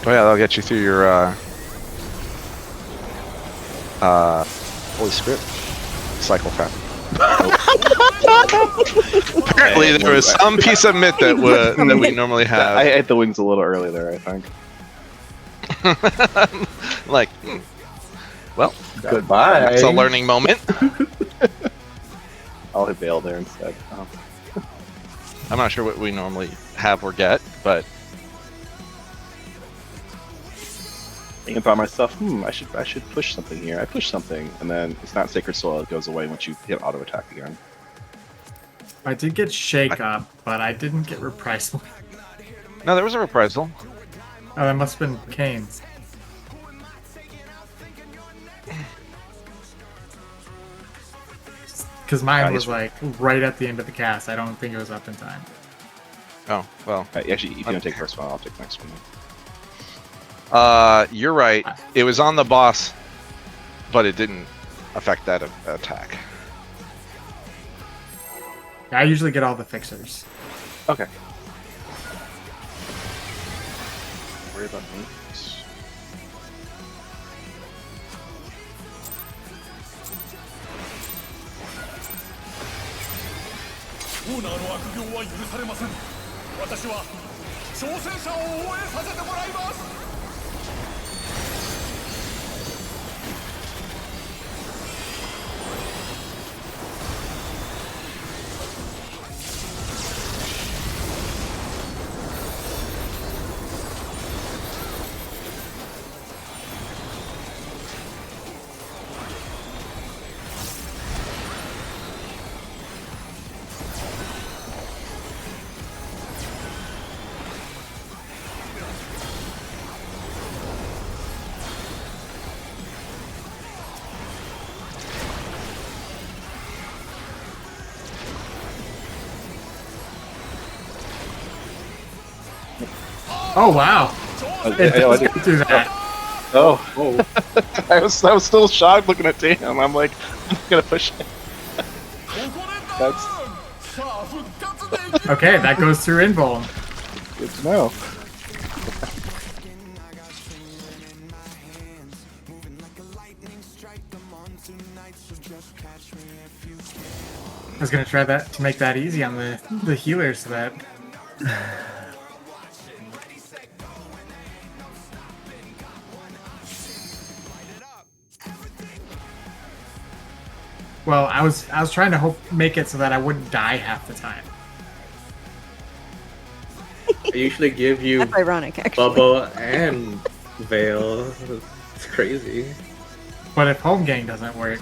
Oh yeah, that'll get you through your holy script cycle time. Apparently, there was some piece of myth that we normally have. I hit the wings a little early there, I think. Like, well, goodbye. that's a learning moment. I'll hit bail there instead. Oh. I'm not sure what we normally have or get, but Thinking about myself, I should push something here. I push something, and then it's not Sacred Soil. It goes away once you hit auto attack again. I did get Shake Up, but I didn't get Reprisal. no, there was a reprisal. Oh, that must have been Kane's. Because mine was like right at the end of the cast. I don't think it was up in time. Oh, well. Actually, if you don't take first one, I'll take the next one. You're right. It was on the boss, but it didn't affect that attack. I usually get all the fixers. Okay. Worry about me. Oh wow! It does get through that. Oh, I was still shocked looking at Dan. I'm like, I'm gonna push it. That's Okay, that goes through Invuln. good to know. I was gonna try that to make that easy on the healers, so that. Well, I was trying to make it so that I wouldn't die half the time. I usually give you That's ironic, actually. Bubble and Veil. It's crazy. But if Home Gang doesn't work,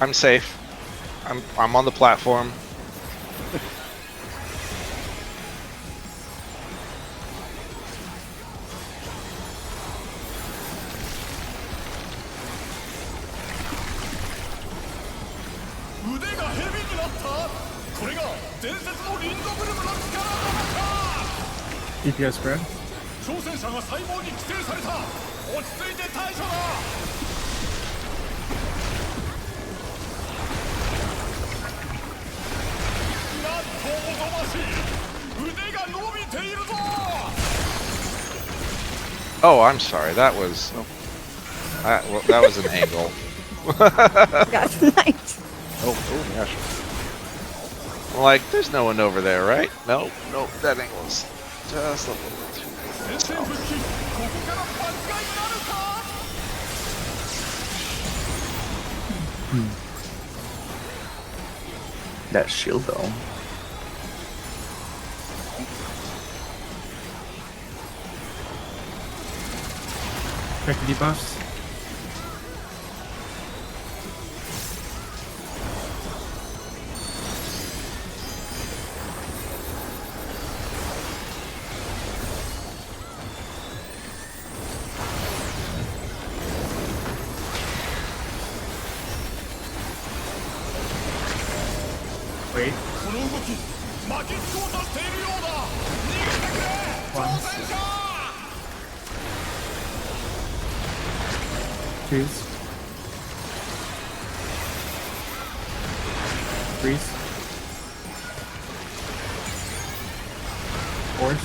I'm safe. I'm on the platform. DPS spread. Oh, I'm sorry. That was. Oh. Well, that was an angle. Got nice. Oh gosh. Like, there's no one over there, right? No, no, that angle's just a little too south. That shield though. Check the debuffs. Wait. One. Twos. Threes. Fours.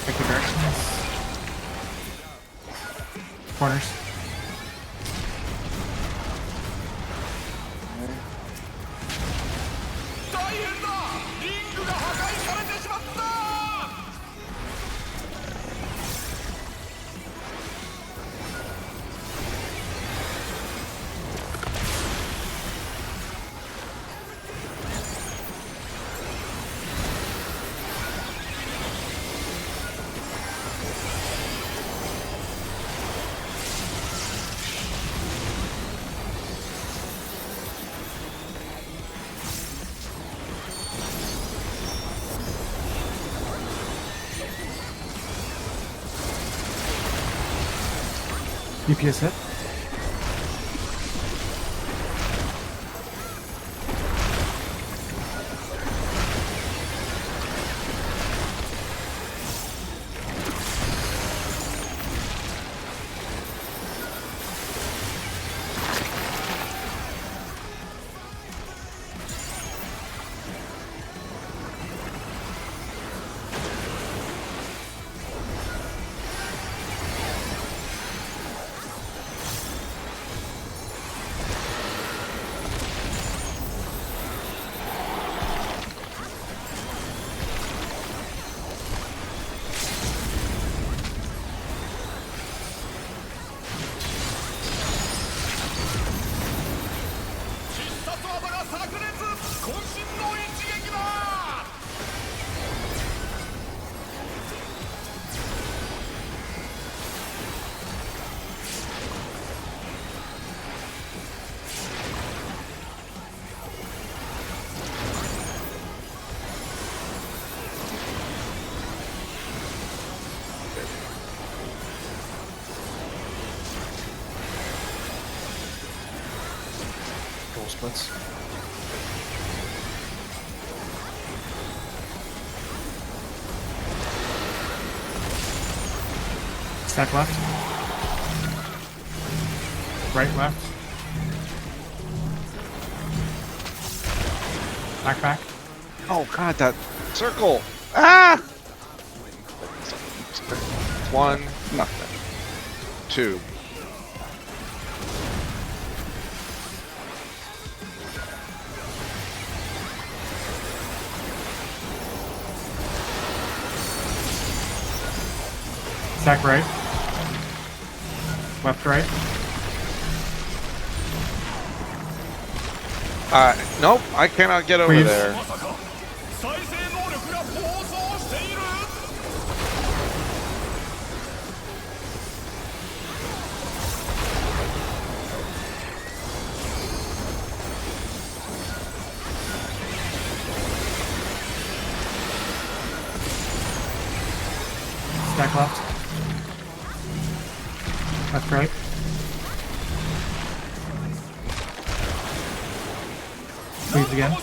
Check the directions. Corners. UPS hit. Roll splits. Stack left. Right, left. Back. Oh god, that circle! Ah! One, Nothing. two. Stack right. Left, right. Nope, I cannot get over Please. there. Back left. Left, right. Please again.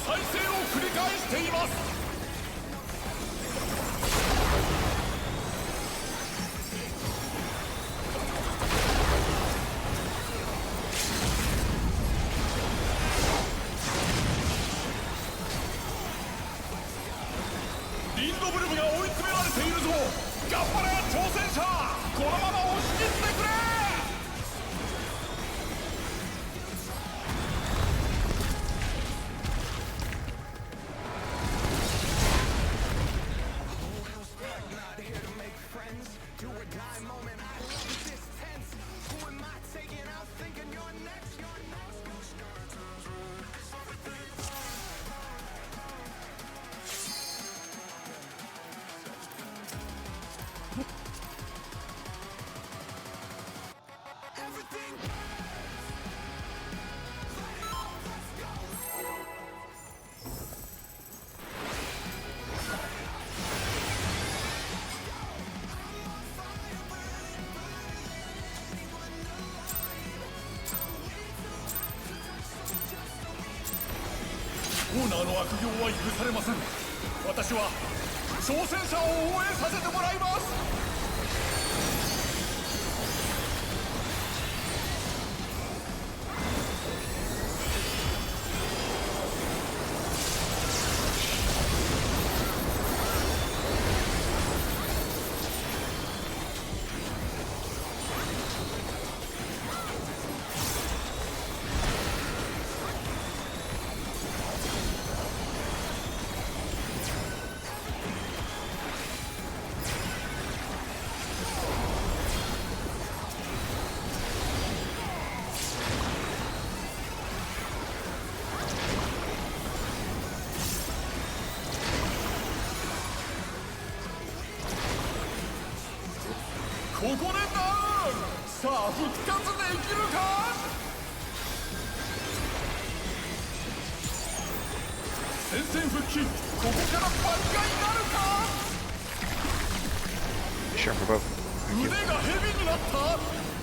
Sure for both.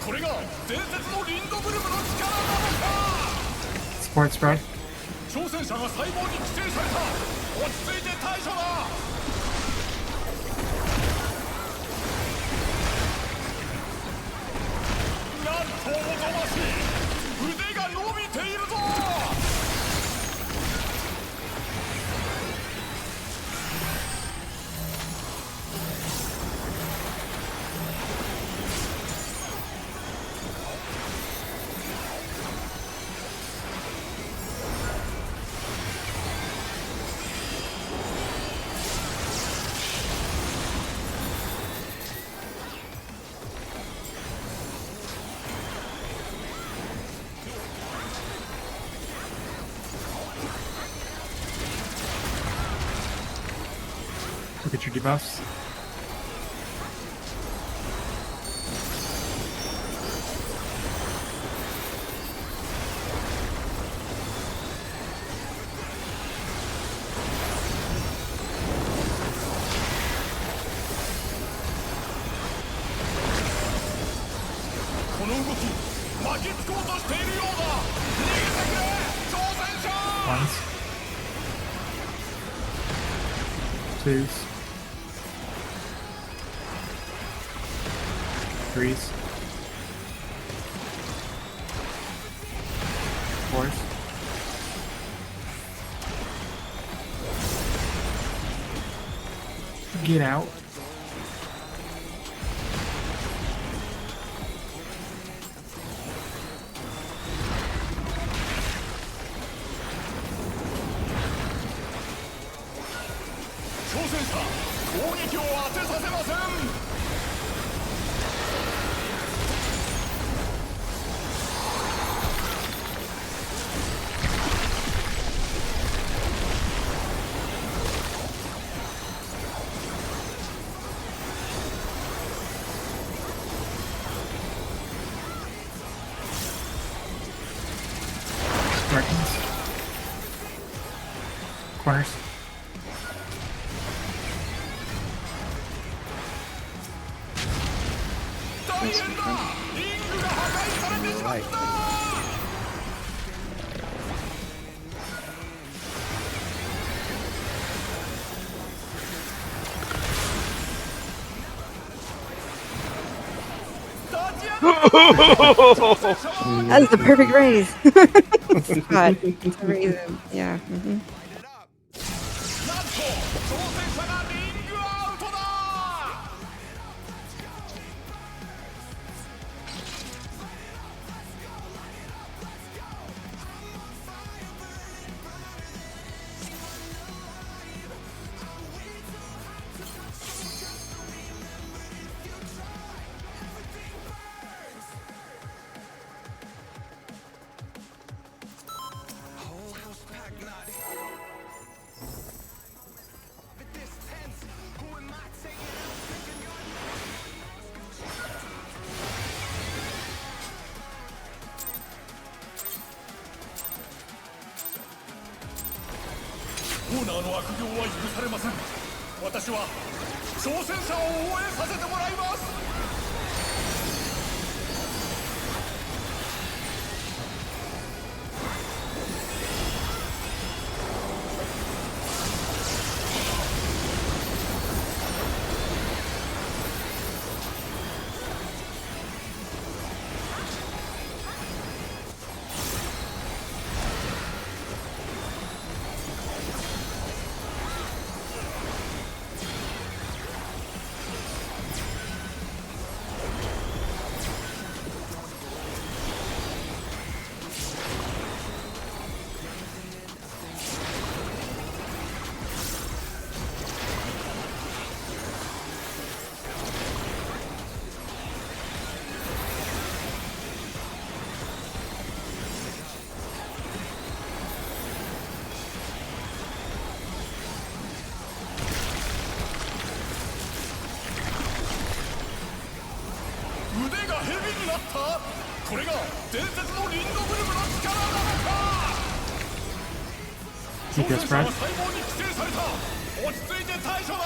Thank you. Support spread. Look at your debuffs. Ones. Twos. Threes. Fours. Get out. Directions. Corners. That is the perfect raise. Spot. To raise him. Yeah. Mm-hmm. なんと挑戦者がリングアウトだ。オーナーの悪行は許されません。私は挑戦者を応援させてもらいます。腕がヘビになった。これが伝説のリンドブルムの力なのか。挑戦者は細胞に寄生された。落ち着いて対処だ。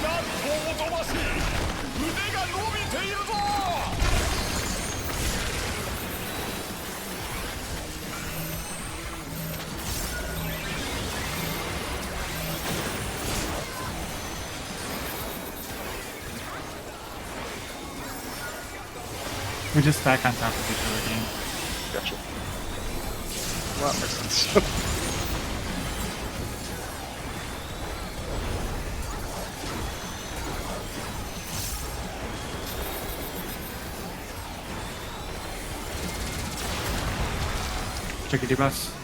なんとおぞましい。腕が伸びているぞ。We just stack on top of each other again. Gotcha. Well, that makes sense. Check your debuffs.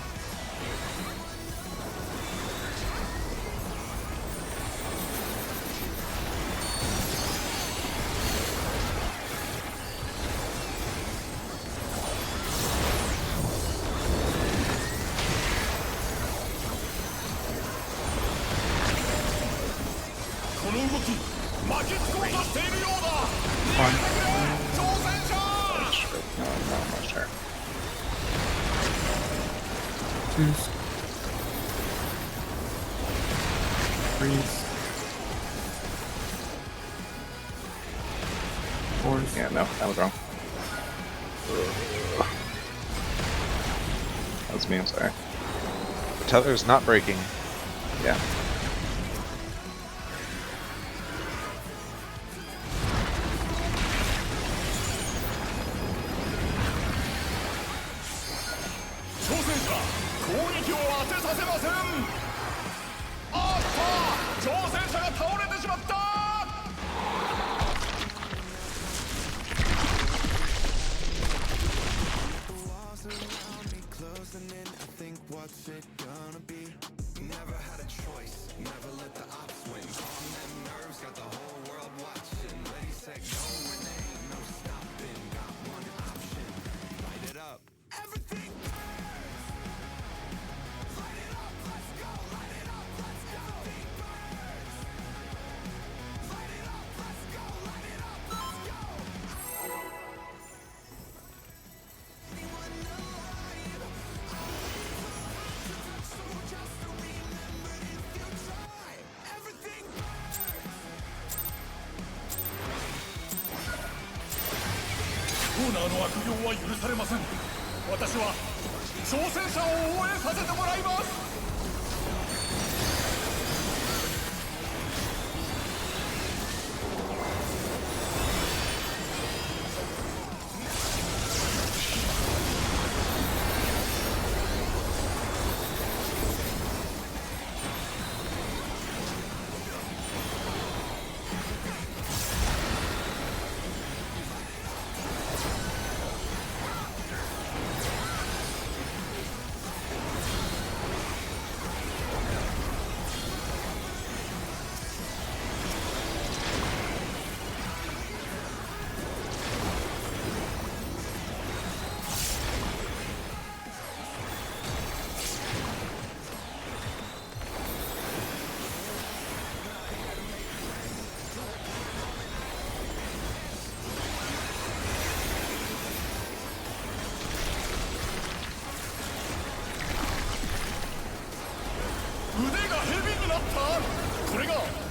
One. No, my turn. Twos. Threes. Fours. Yeah, no, that was wrong. That was me, I'm sorry. The tether's not breaking. Yeah.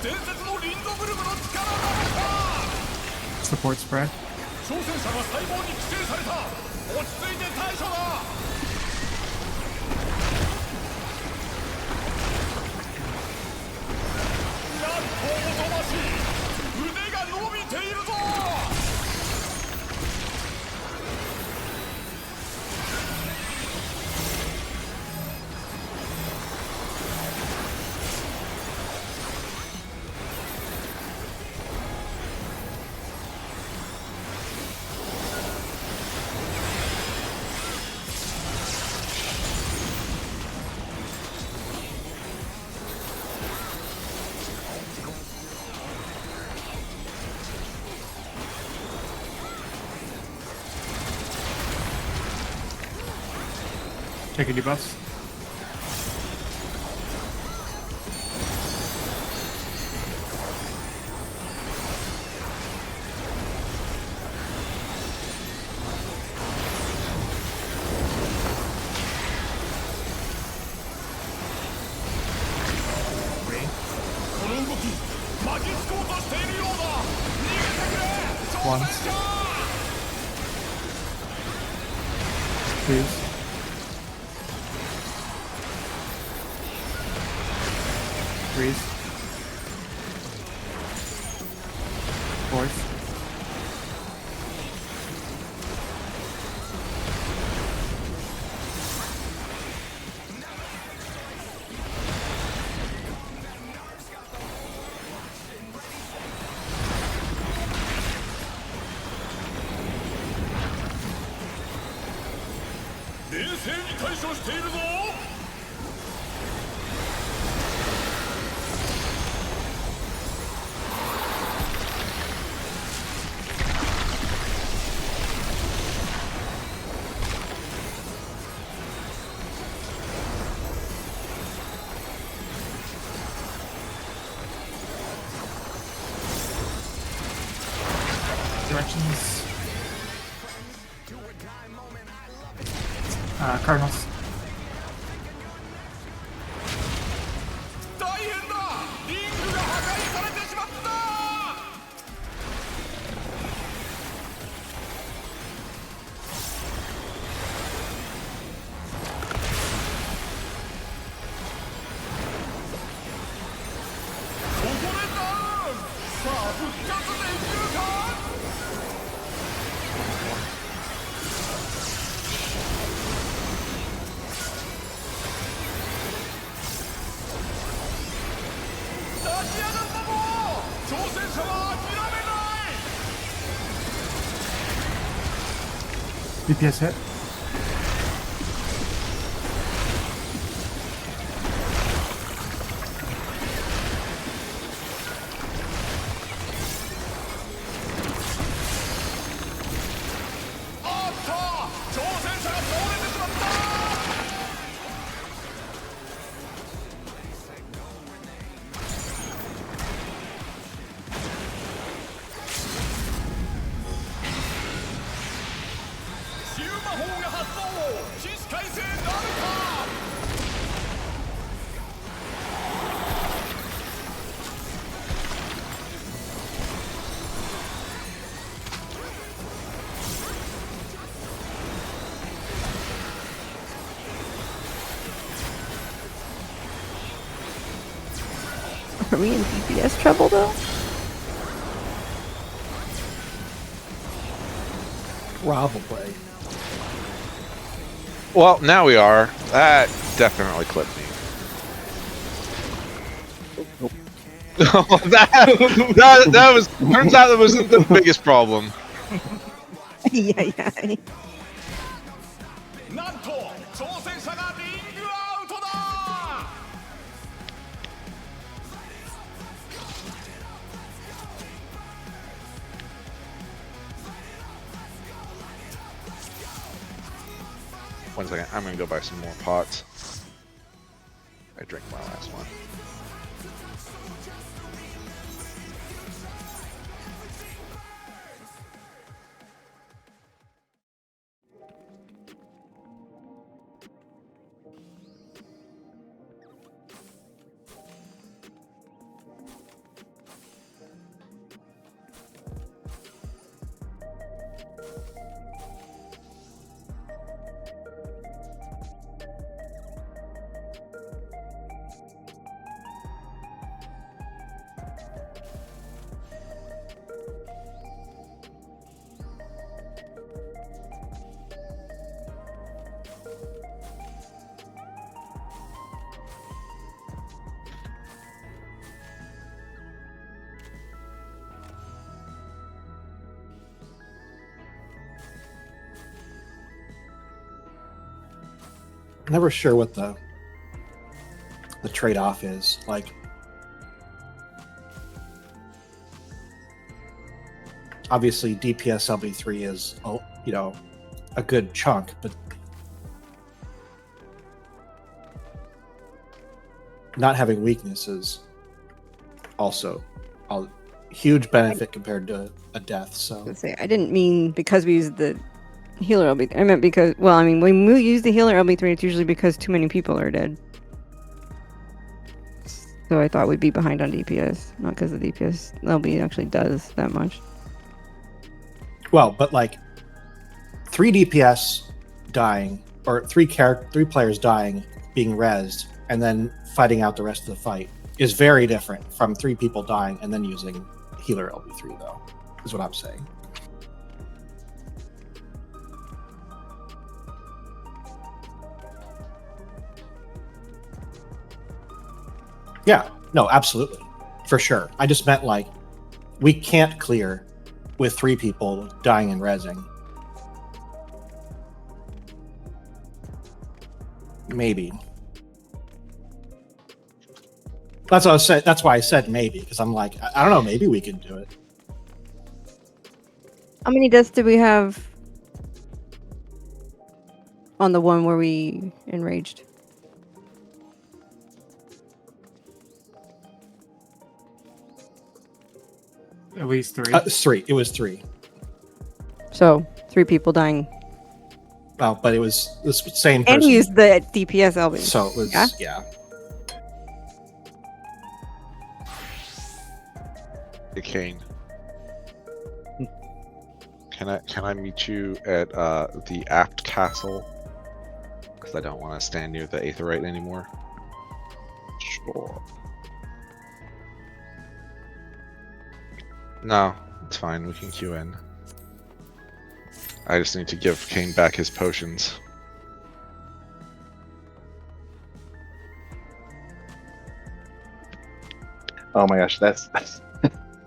伝説のリンドブルムの力なのか。 Support spread. 挑戦者が細胞に寄生された。落ち着いて対処だ。なんとおぞましい。腕が伸びているぞ。Taking debuffs. Once. Please. Freeze. Fourth. Directions. Cardinals. 大変だ。リングが破壊されてしまった。ここでダウン。さあ復活できるか。立ち上がったぞ。挑戦者は諦めない。 DPS hit. Are we in DPS trouble though? Probably. Well, now we are. That definitely clipped me. that was. Turns out that wasn't the biggest problem. yeah. なんと挑戦者がリングアウトだ。 1 second. I'm gonna go buy some more pots. I drank my last one. never sure what the trade-off is. Like, obviously DPS LB3 is, you know, a good chunk, but not having weakness is also a huge benefit compared to a death. So I didn't mean because we used the healer LB3. I meant because, well, I mean, when we use the healer LB3, it's usually because too many people are dead. So I thought we'd be behind on DPS, not because the DPS LB actually does that much. well, but like 3 DPS dying, or 3 players dying, being rezzed, and then fighting out the rest of the fight is very different from 3 people dying and then using healer LB3, though, is what I'm saying. Yeah, no, absolutely. For sure. I just meant, like, we can't clear with 3 people dying and rezzing. Maybe. That's what I said. That's why I said maybe, because I'm like, I don't know, maybe we can do it. How many deaths did we have on the one where we enraged? At least 3. It's 3. It was 3. So 3 people dying. Well, but it was the same person. And we used the DPS LB. So it was, yeah. Hey, Kane. Can I meet you at the Apt Castle? Because I don't want to stand near the Aetherite anymore. Sure. No, it's fine. We can queue in. I just need to give Kane back his potions. Oh my gosh, that's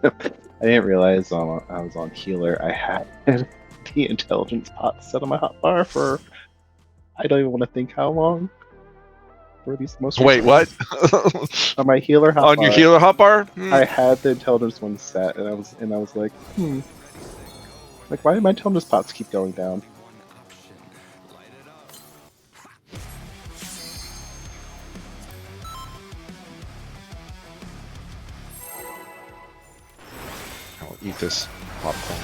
I didn't realize I was on healer. I had the intelligence pot set on my hotbar for I don't even want to think how long. For these most Wait, what? On my healer hotbar. On your healer hotbar? I had the intelligence one set, and I was like, like, why did my intelligence pots keep going down? I will eat this popcorn.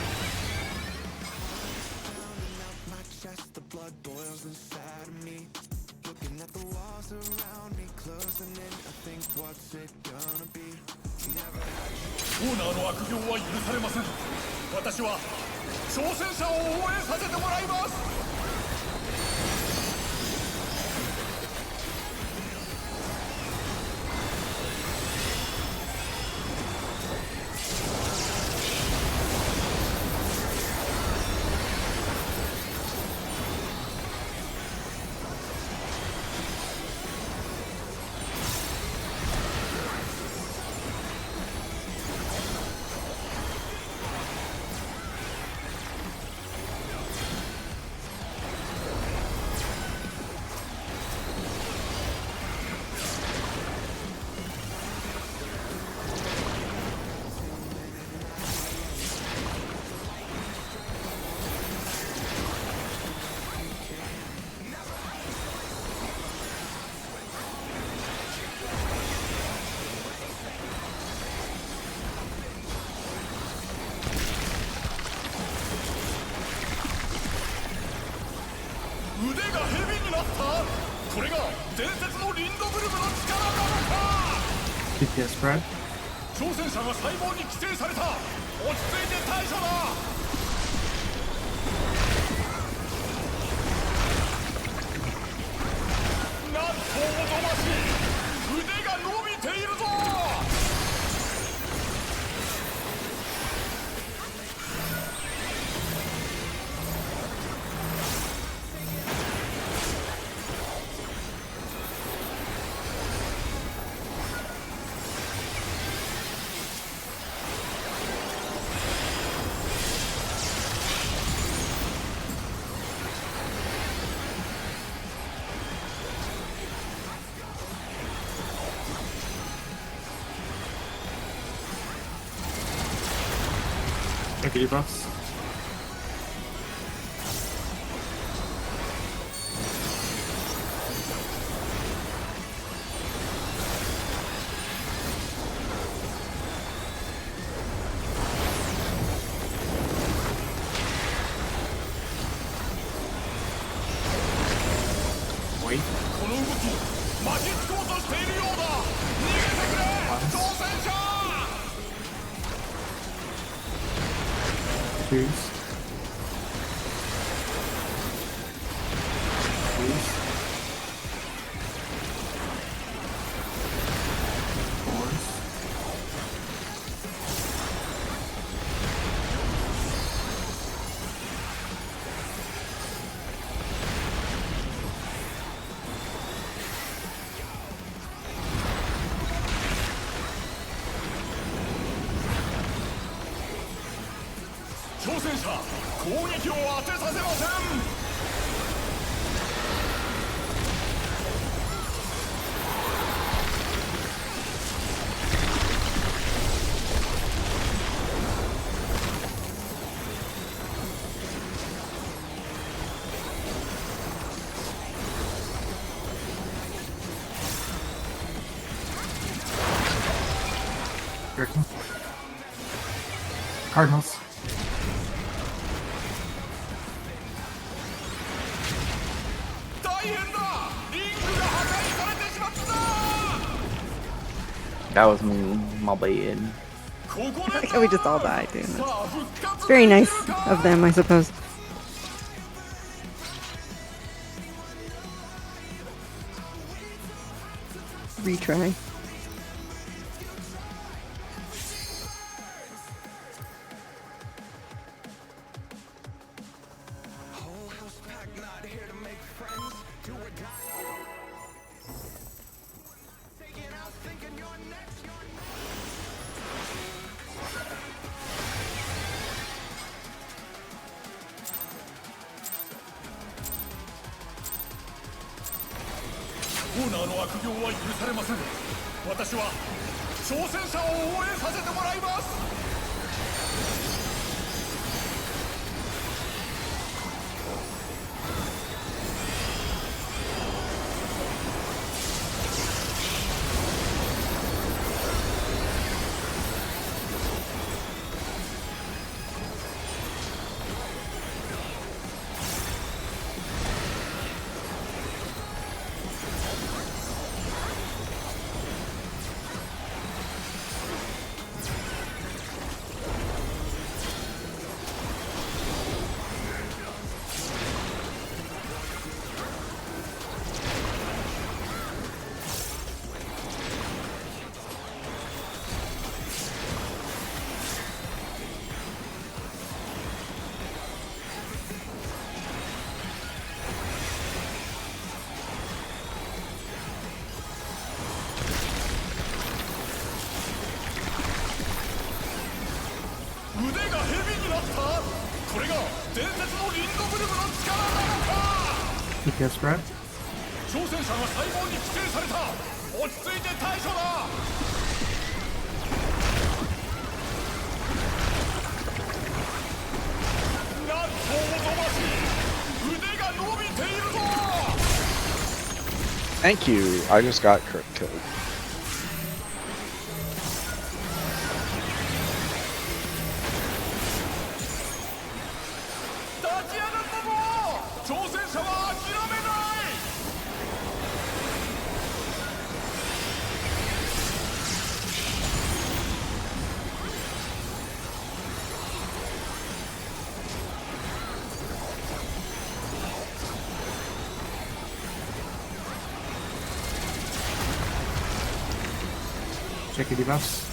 DPS spread. 挑戦者が細胞に寄生された。落ち着いて対処だ。なんとおぞましい。腕が伸びているぞ。Check your debuffs. Wait. この動き巻きつこうとしているようだ。逃げてくれ挑戦者。 Twos. Twos. Fours. Chosen 挑戦者攻撃を当てさせません。 Jerking. Cardinals. 大変だ。リングが破壊されてしまった。 That was me, my bad. ここ I で like how we just all died, dude. さあ復活 Very で nice きるか。 of them, I suppose. Retry.オーナーの悪行は許されません。私は挑戦者を応援させてもらいます。 腕が蛇になった。これが伝説のリンドブルムの力なのか。 DPS spread. 挑戦者が細胞に規制された。落ち着いて対処だ。なんとおぞましい。腕が伸びているぞ。 Thank you. I just got killed. 立ち上がったぞ。挑戦者は諦めない。 Check your debuffs.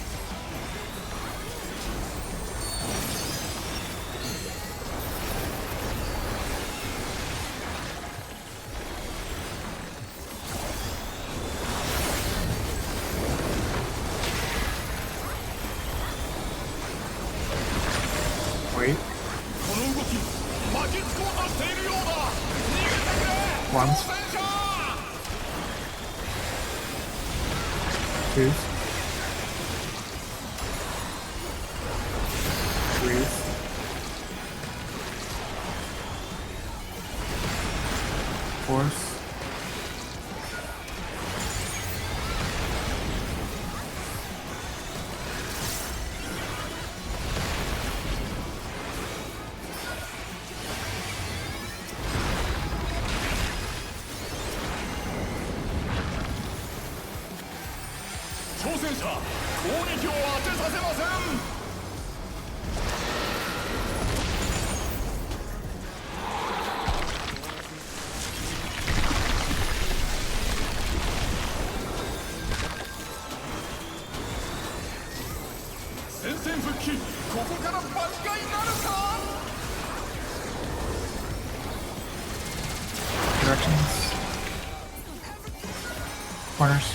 Wait. この動き巻きつこうとしているようだ。逃げてくれ。 Once. 挑戦者。 Twos. Threes. Force. Directions. Corners.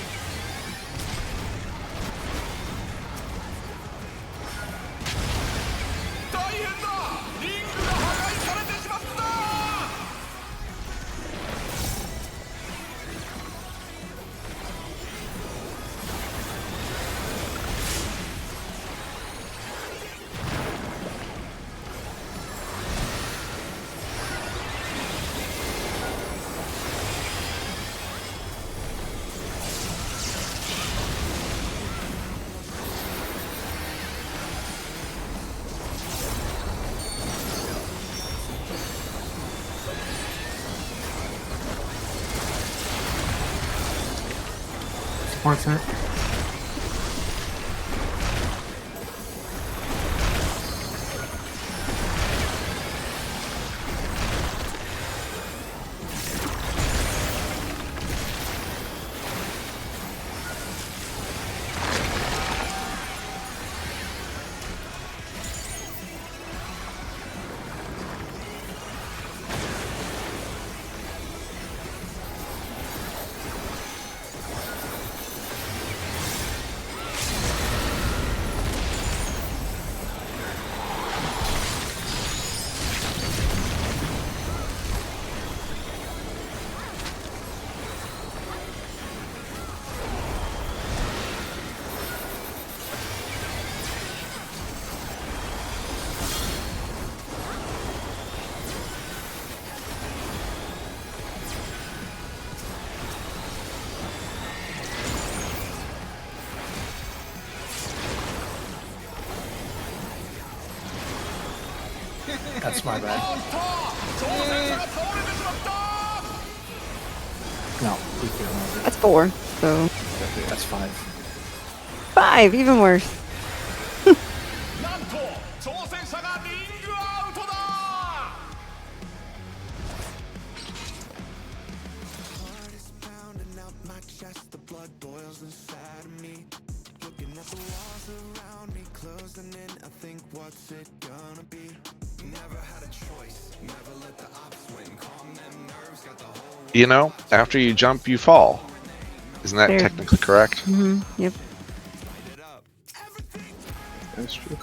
Supports it. That's my bad. No, we can't. That's 4. So That's 5. 5, even worse. なんと挑戦者がリングアウトだ。 You know, after you jump, you fall. Isn't that Fair. technically correct? Yep. That's true.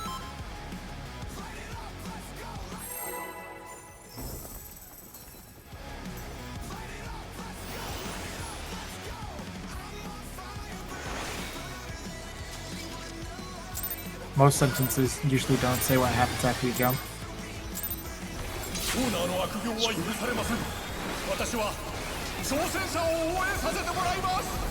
Most sentences usually don't say what happens after you jump. オーナーの悪行は許されません。私は挑戦者を応援させてもらいます。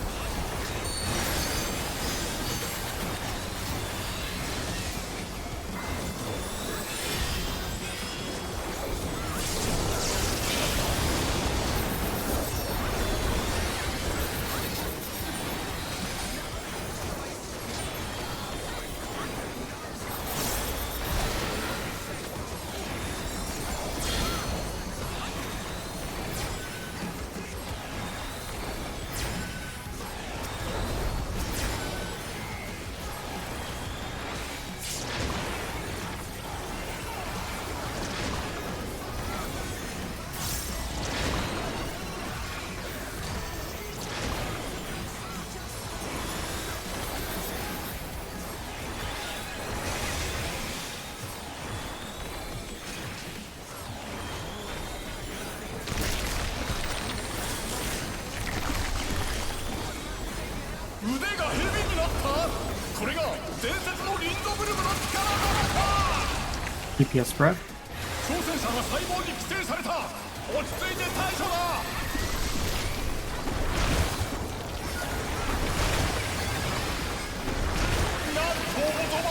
腕が蛇になった。これが伝説のリンドブルムの力なのか。 DPS spread. 挑戦者が細胞に寄生された。落ち着いて対処だ。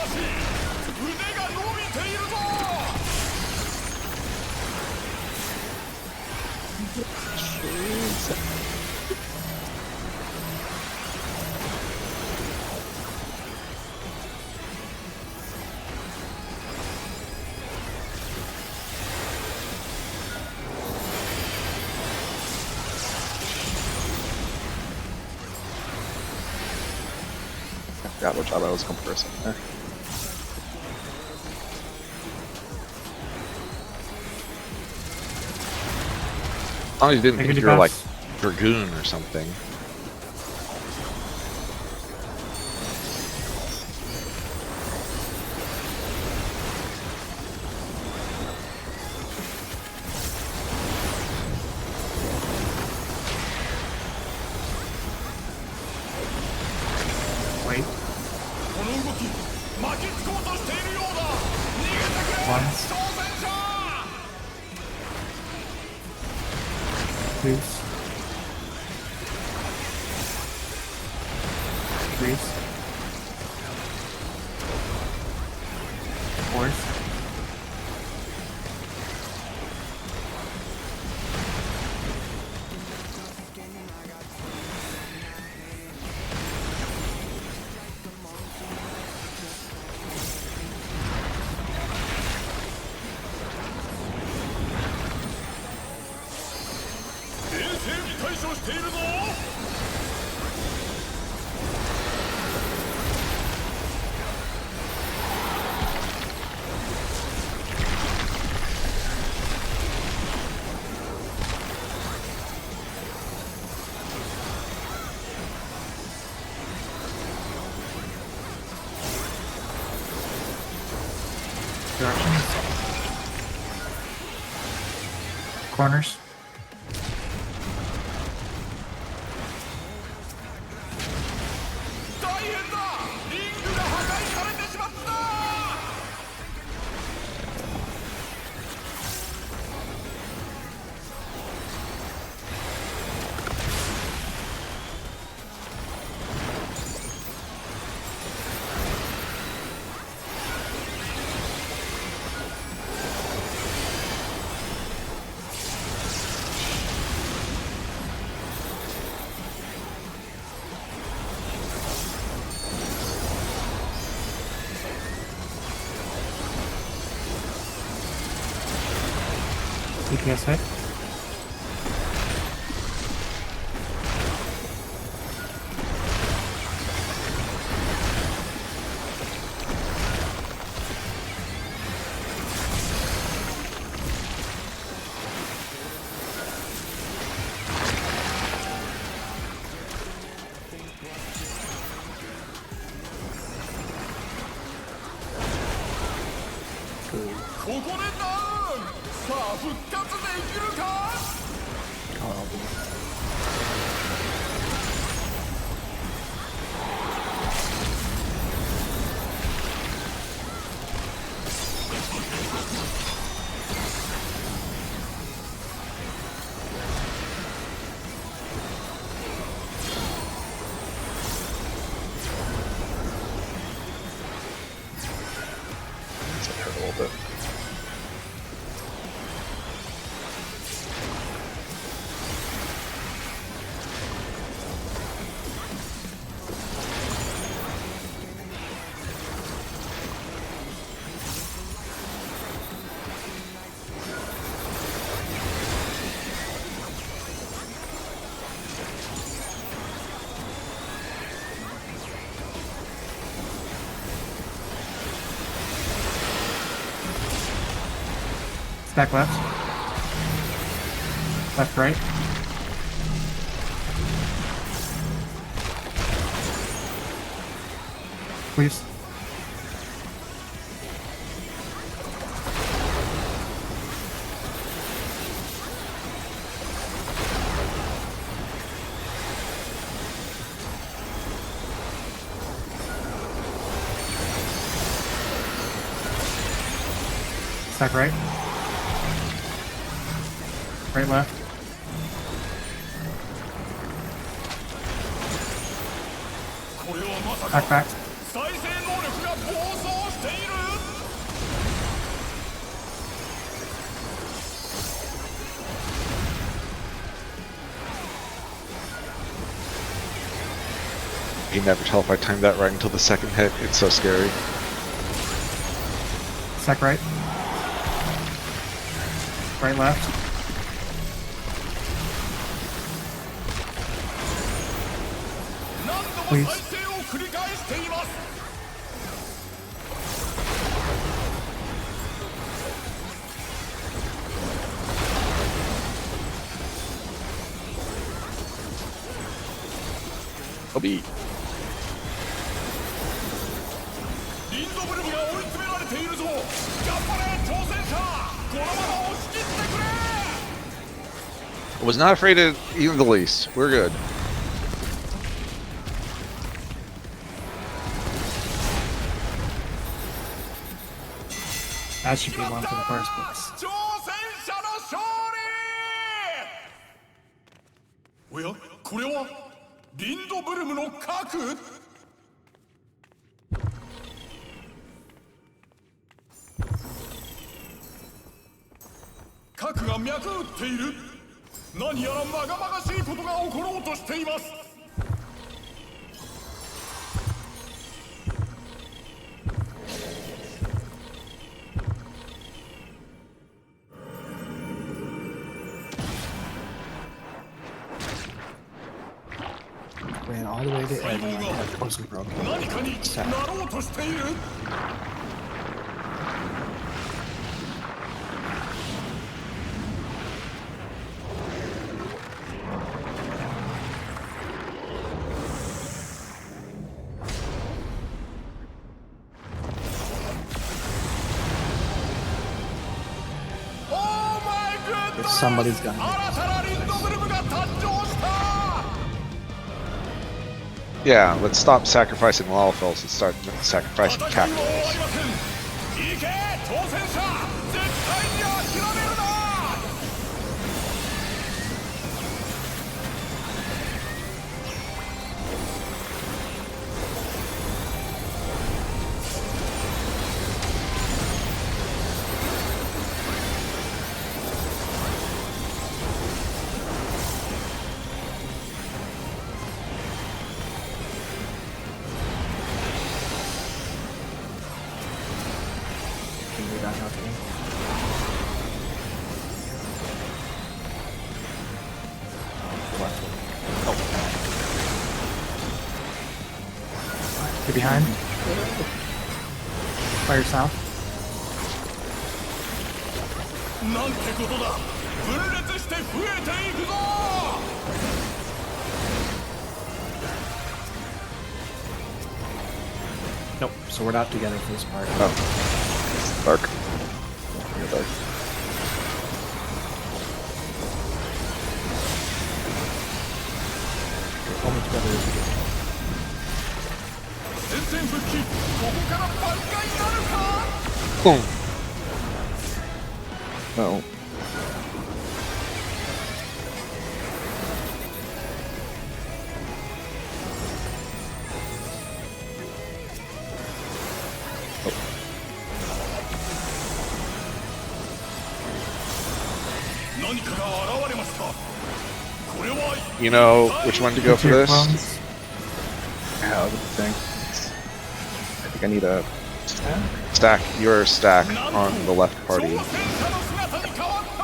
しい。腕が伸びているぞ。I forgot what job I was conversing there. As long as you didn't Take think a you were like debuff. Dragoon or something. Wait. この動き巻きつこうとしているようだ。逃げてくれ。 Once. 挑戦者。 Please. Please. Fourth. Directions. Corners. DPS hit. It hurt a little bit. Stack left. Left, right. Please. Stack right. Right, left. Back, back. 再生能力が暴走している。You never tell if I timed that right until the second hit. It's so scary. Sec right. Right left. Please. 再生を繰り返しています。I'll be. リンドブルムが追い詰められているぞ。頑張れ挑戦者。このまま押し切ってくれ。 I was not afraid of even the least. We're good. That should be one for the first place. 挑戦者の勝利。おや、これはリンドブルムの核？核が脈打っている。何やらまがまがしいことが起ころうとしています。Ran all the way to 細 Ed 胞 and が that wasn't broken. 何かになろうとしている。If somebody's got it. 新たなリンドブルムが誕生した。 Yeah, let's stop sacrificing Lalafels and start sacrificing 戦いは終わ Cactuals. りません。行け挑戦者。絶対に諦めるな。 Can we back out again? Left. Get behind. Fire south. なんてことだ。分裂して増えていくぞ。 Nope. So we're not together for this part. Oh. It's dark. Yeah, dark. We're only together if we get. 戦線復帰。ここから挽回なるか。 Boom. No. You know which one to go for Your this? clones. Yeah, I would think. I think I need a Stack your stack on the left party. 挑戦者の姿に変わった。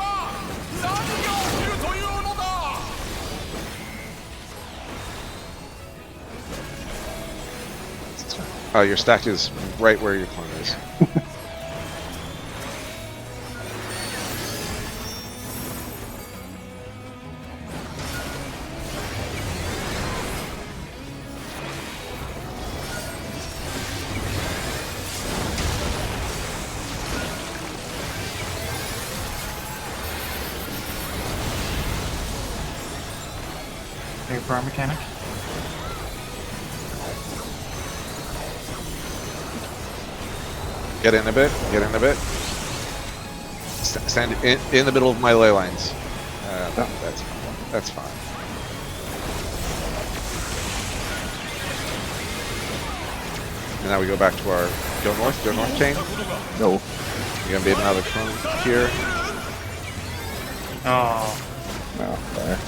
何が起きるというのだ。 Oh, your stack is right where your clone is. Ready for our mechanic. Get in a bit. Get in a bit. Stand in the middle of my ley lines. That's fine. That's fine. And now we go back to our go north chain. No. You're gonna bait another cone here. Oh, No. There.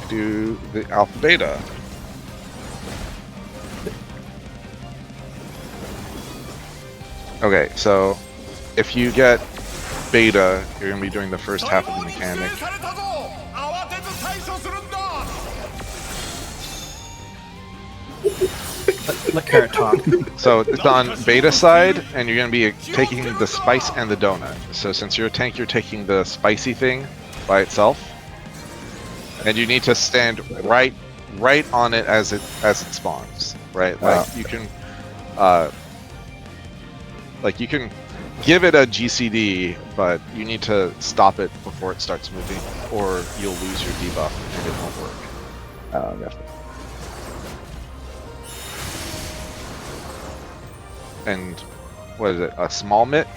Do the alpha beta. Okay, so if you get beta, you're gonna be doing the first half of the mechanic. されたぞ慌てず対処するんだ Let Carrot talk. So it's on beta side, and you're gonna be taking the spice and the donut. So since you're a tank, you're taking the spicy thing by itself, and you need to stand right on it as it spawns. Right, like you can, like you can give it a GCD, but you need to stop it before it starts moving, or you'll lose your debuff and it won't work. Gotcha. And what is it? A small mitt?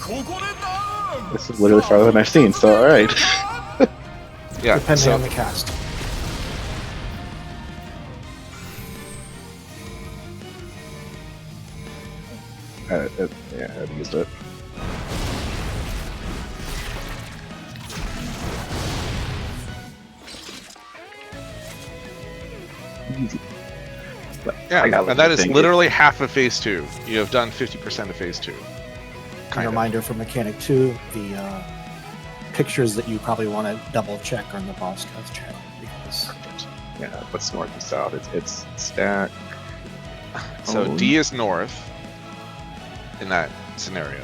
ここでダウン This is literally farther than I've seen, so alright. Yeah. Depending So on the cast. Yeah, I haven't used it. Easy. But I yeah, got and that is thinking. literally half of phase 2. You have done 50% of phase 2. A Kind of. reminder for Mechanic 2, the pictures that you probably want to double check are in the boss cuts channel because Yeah, what's north and south? It's stack. So Oh. D is north in that scenario.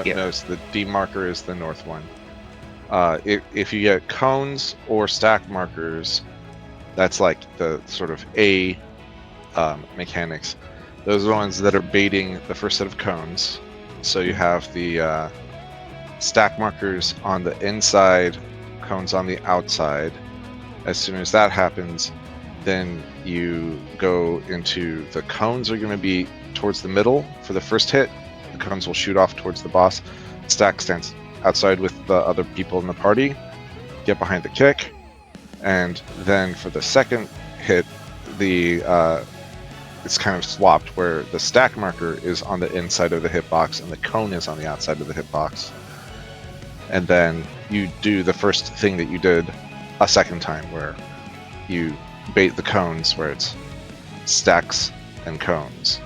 Yeah. Notice the D marker is the north one. If you get cones or stack markers, that's like the sort of A mechanics. Those are the ones that are baiting the first set of cones. So you have the stack markers on the inside, cones on the outside. As soon as that happens, then you go into the cones are going to be towards the middle for the first hit. The cones will shoot off towards the boss. Stack stands outside with the other people in the party. Get behind the kick. And then for the second hit, it's kind of swapped where the stack marker is on the inside of the hitbox and the cone is on the outside of the hitbox. And then you do the first thing that you did a second time where you bait the cones where it's stacks and cones.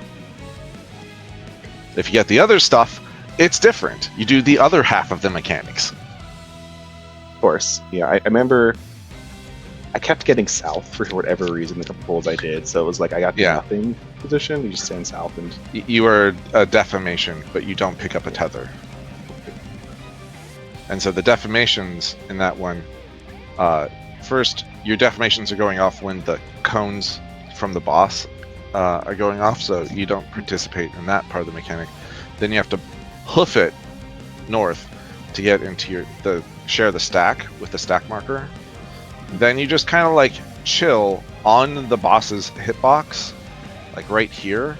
If you get the other stuff, it's different. You do the other half of the mechanics. Of course. Yeah, I remember I kept getting south for whatever reason, the couple pulls I did. So it was like I got the Yeah. nothing position. You just stand south and You are a defamation, but you don't pick up a tether. And so the defamations in that one, first, your defamations are going off when the cones from the boss are going off, so you don't participate in that part of the mechanic. Then you have to hoof it north to get into share the stack with the stack marker. Then you just kind of like chill on the boss's hitbox, like right here,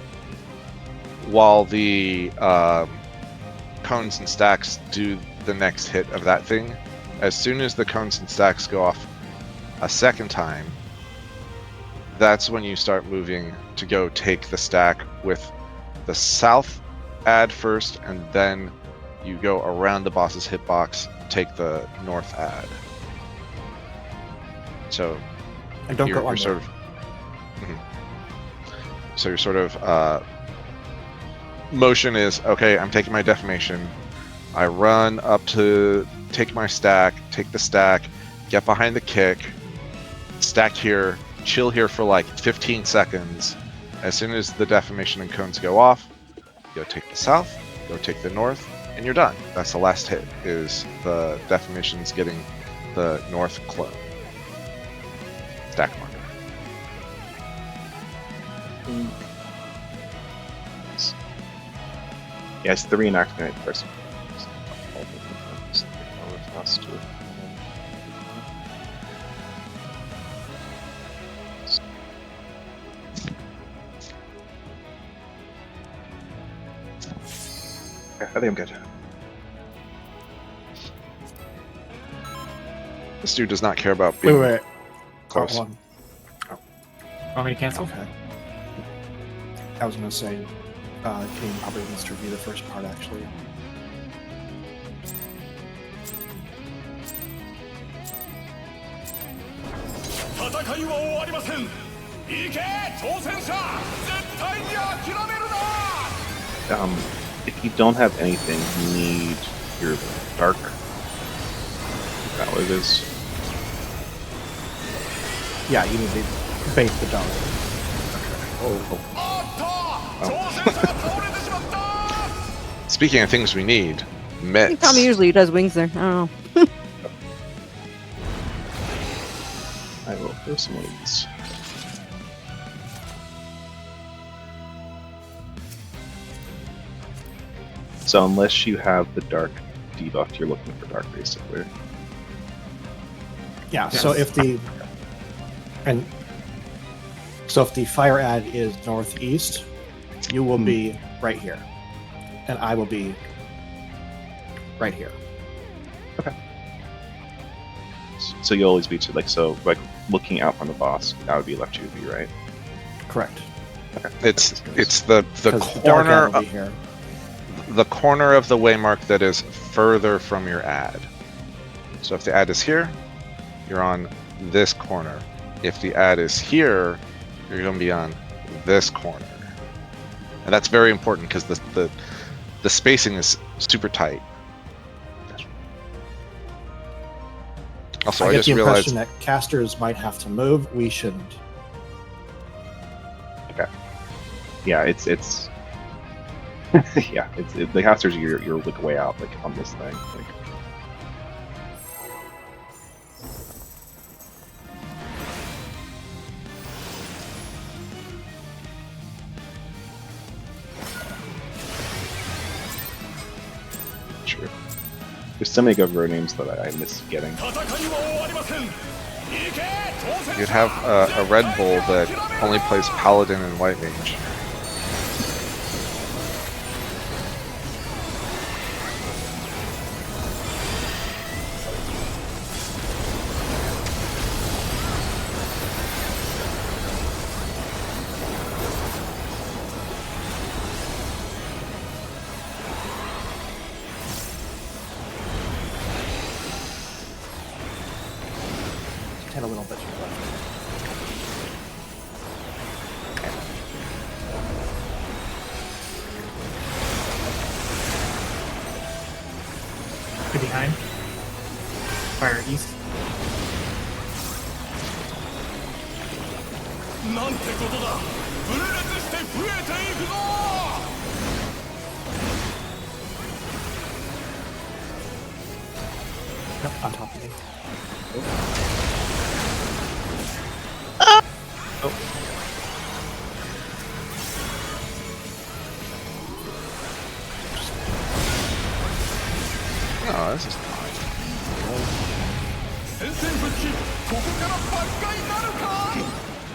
while the cones and stacks do the next hit of that thing. As soon as the cones and stacks go off a second time, that's when you start moving to go take the stack with the south ad first, and then you go around the boss's hitbox, take the north ad. So and don't you're go under. sort of so your sort of motion is, okay, I'm taking my defamation, I run up to take my stack, take the stack, get behind the kick, stack here, chill here for like 15 seconds. As soon as the defamation and cones go off, go take the south, go take the north, and you're done. That's the last hit, is the defamations getting the north clone. Stack marker. yeah, it's the reenactment first. Yeah, I think I'm good. This dude does not care about Wait, being wait, wait. close. Hold on. Want me to cancel? Okay. I was going to say, Kane probably needs to review the first part, actually. If you don't have anything, you need your dark. Is that what it is? Yeah, you need to bait the dog. Speaking of things we need, I mitts. think Tommy usually does wings there. I don't know. I will throw some wings. So unless you have the dark debuff, you're looking for dark, basically. Yeah, so if the fire ad is northeast, you will be right here. And I will be right here. So you'll always be like looking out from the boss. That would be left to be right. Correct. Okay. It's the 'Cause the dark corner ad will be here. the corner of the waymark that is further from your ad. So if the ad is here, you're on this corner. If the ad is here, you're going to be on this corner. And that's very important because the spacing is super tight. Also, I get just the realized impression that casters might have to move. We shouldn't. Yeah, it's yeah, the casters. You're like way out, like on this thing. Like, sure. There's so many Governor names that I miss getting. you'd have a Red Bull that only plays Paladin and White Mage. Had a little bit too much. Get behind. Fire east. なんてことだ。分裂して増えていくぞ。 Yep, on top of me. No, this is fine. 宣戦布告。ここから挽回なるか。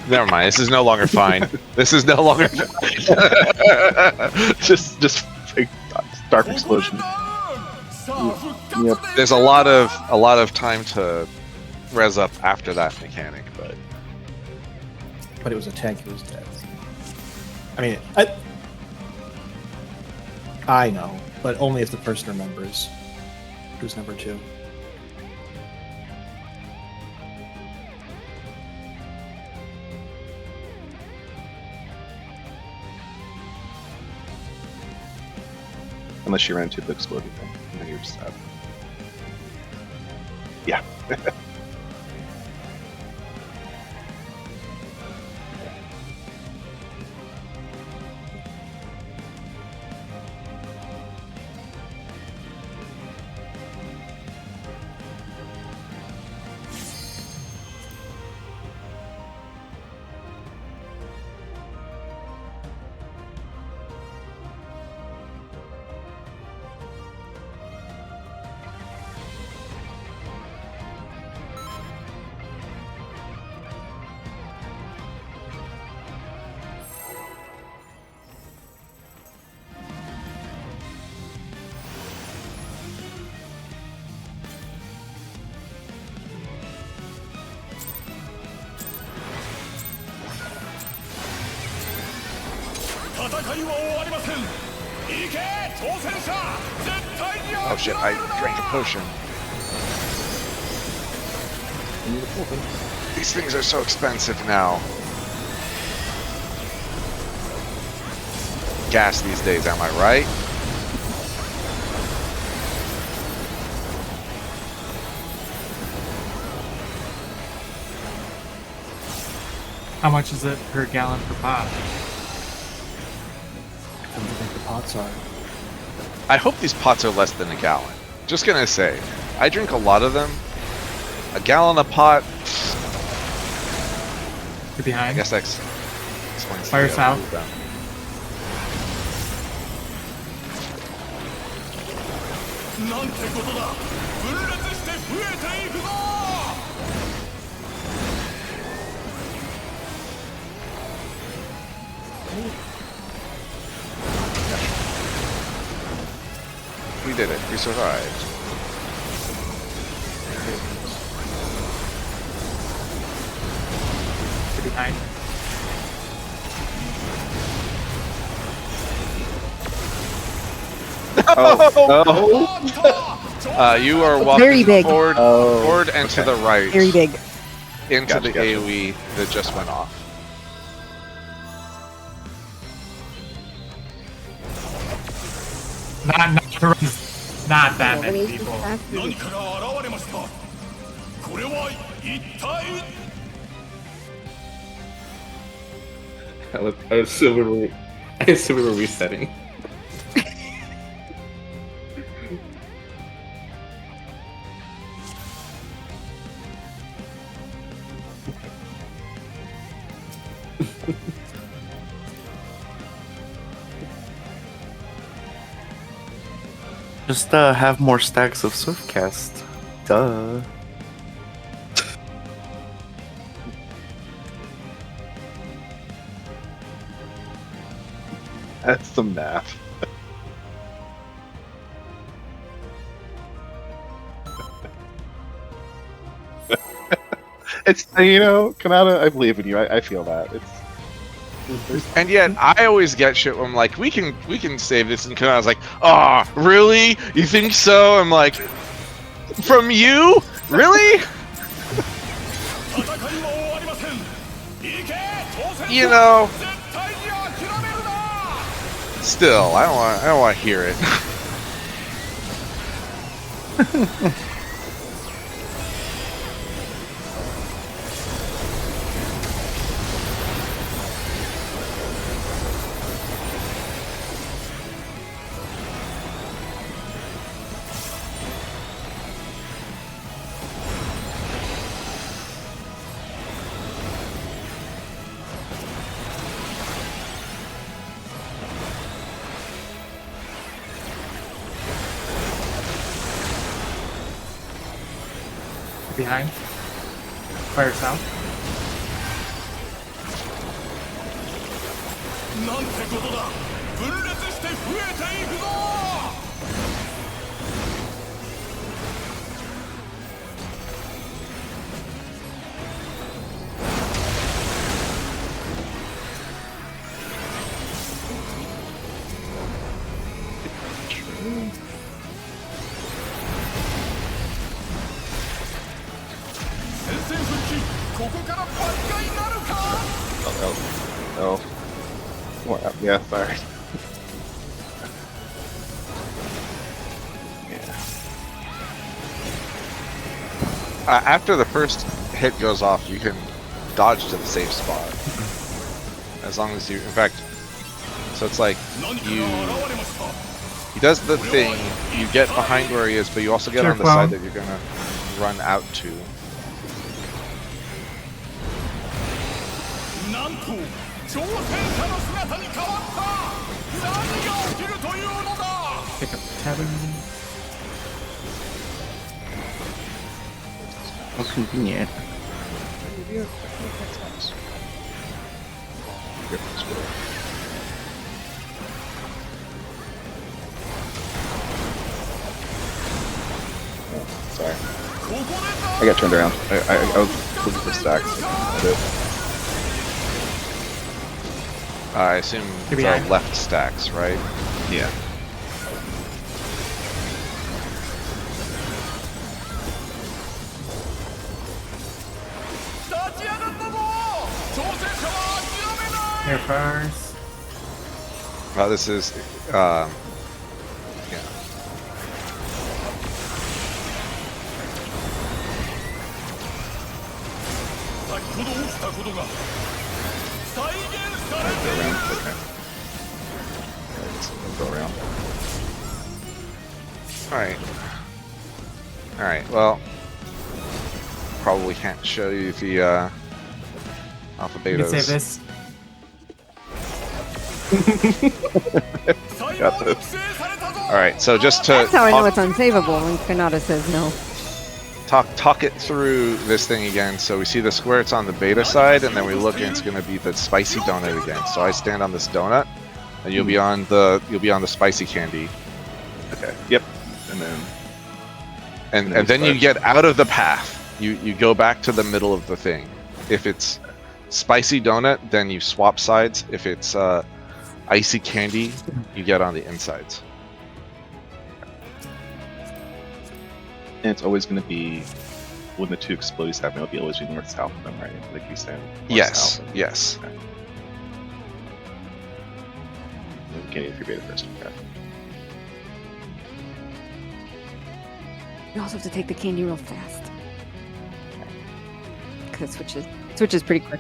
Never mind. This is no longer fine. This is no longer. just big dark explosion. さあ復活 Yep. で There's a lot of time to res up after that mechanic, but But it was a tank who was dead. I mean, I know, but only if the person remembers who's number 2. Unless you ran into the exploding thing, and then you're just sad. Yeah. いは終わりません。行け挑戦者、絶対に Oh shit, I drank a potion. These things are so expensive now. Gas these days, am I right? How much is it per gallon per pot? I don't think the pots are. I hope these pots are less than a gallon. Just gonna say, I drink a lot of them. A gallon a pot, You're I behind. guess that explains Fire the south. move down. なんてことだ。分裂して増えていくぞ。 We did it. We survived. You're behind. You are Very walking big. forward and to the right Very big. into Gotcha, the gotcha. AoE that just went off. Not that many people. 何から現れました。これは一体。 I assume we were resetting. Just have more stacks of Swiftcast. Duh. That's some math. It's, you know, Kanata, I believe in you. I feel that. And yet, I always get shit where I'm like, we can save this, and I was like, ah, really? You think so? I'm like, from you? Really? 戦いは終わりません。行け挑戦者。 You know, 絶対に諦めるな。 still, I don't want to hear it. Behind. Fire south. なんてことだ。分裂して増えていくぞ。 戦線復帰。ここから挽回なるか。 Oh. Well, yeah, sorry. After the first hit goes off, you can dodge to the safe spot. As long as you, in fact, so it's like 何か you, が現れました。 he does the thing, you get behind where he is, but you also get on the Careful. side that you're gonna run out to. なんと挑戦者の姿に変わった。何が起きるというのだ。 Pick up tavern. How convenient. Sorry. ここで I got turned around. I was looking for stacks. I did. I assume To the behind. left stacks, right? Yeah. Here first. This is, yeah. Go around. Okay. Alright, so we'll go around. Alright. Alright, well, probably can't show you the, alpha You can save betas. this. Got this. Alright, so just to That's how I know talk, it's unsavable when Kanata says no. talk it through this thing again. So we see the square, it's on the beta side, and then we look and it's gonna be the spicy donut again. So I stand on this donut, and you'll be on the spicy candy. Okay. Yep. And then And then you get out of the path. You go back to the middle of the thing. If it's spicy donut, then you swap sides. If it's icy candy, you get on the insides. and it's always going to be when the two explosives happen. It'll be always be north south of them, right? Like you said. North, Yes. south, and- Yes. Okay. You can't even beta first. Okay. You also have to take the candy real fast. Because it switches pretty quick.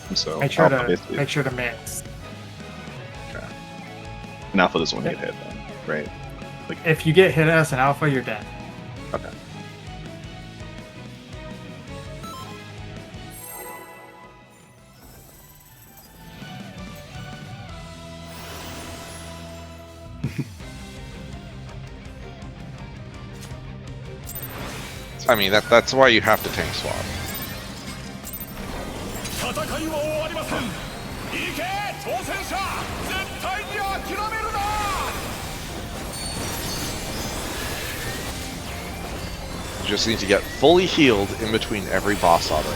And so Make sure alpha to basically, make sure to mix. and alpha doesn't want to get hit, then, right? If you get hit as an alpha, you're dead. Okay. I mean that's why you have to tank swap. 戦いは終わりません。行け挑戦者、絶対に諦めるな。 You just need to get fully healed in between every boss auto.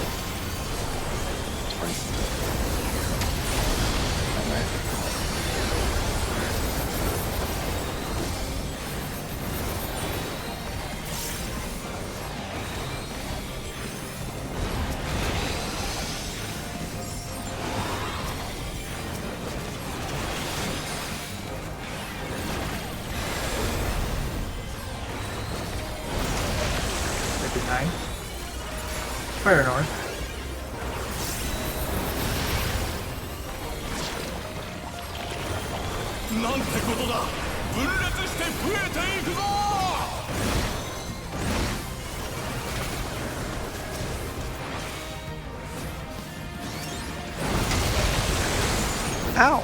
Maybe 9. Fire north.なんてことだ。分裂して増えていくぞ。 Ow!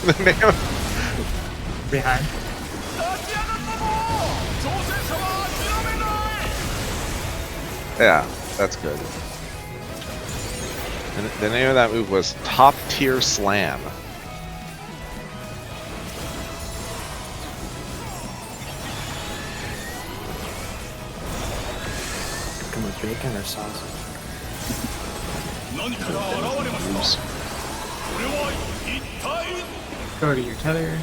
The name Behind. 立ち上がったぞ。挑戦者は諦めない。 Yeah, that's good. And the name of that move was Top Tier Slam. Come with bacon or sausage. 何かが現れました。これは一体。 Go to your tether.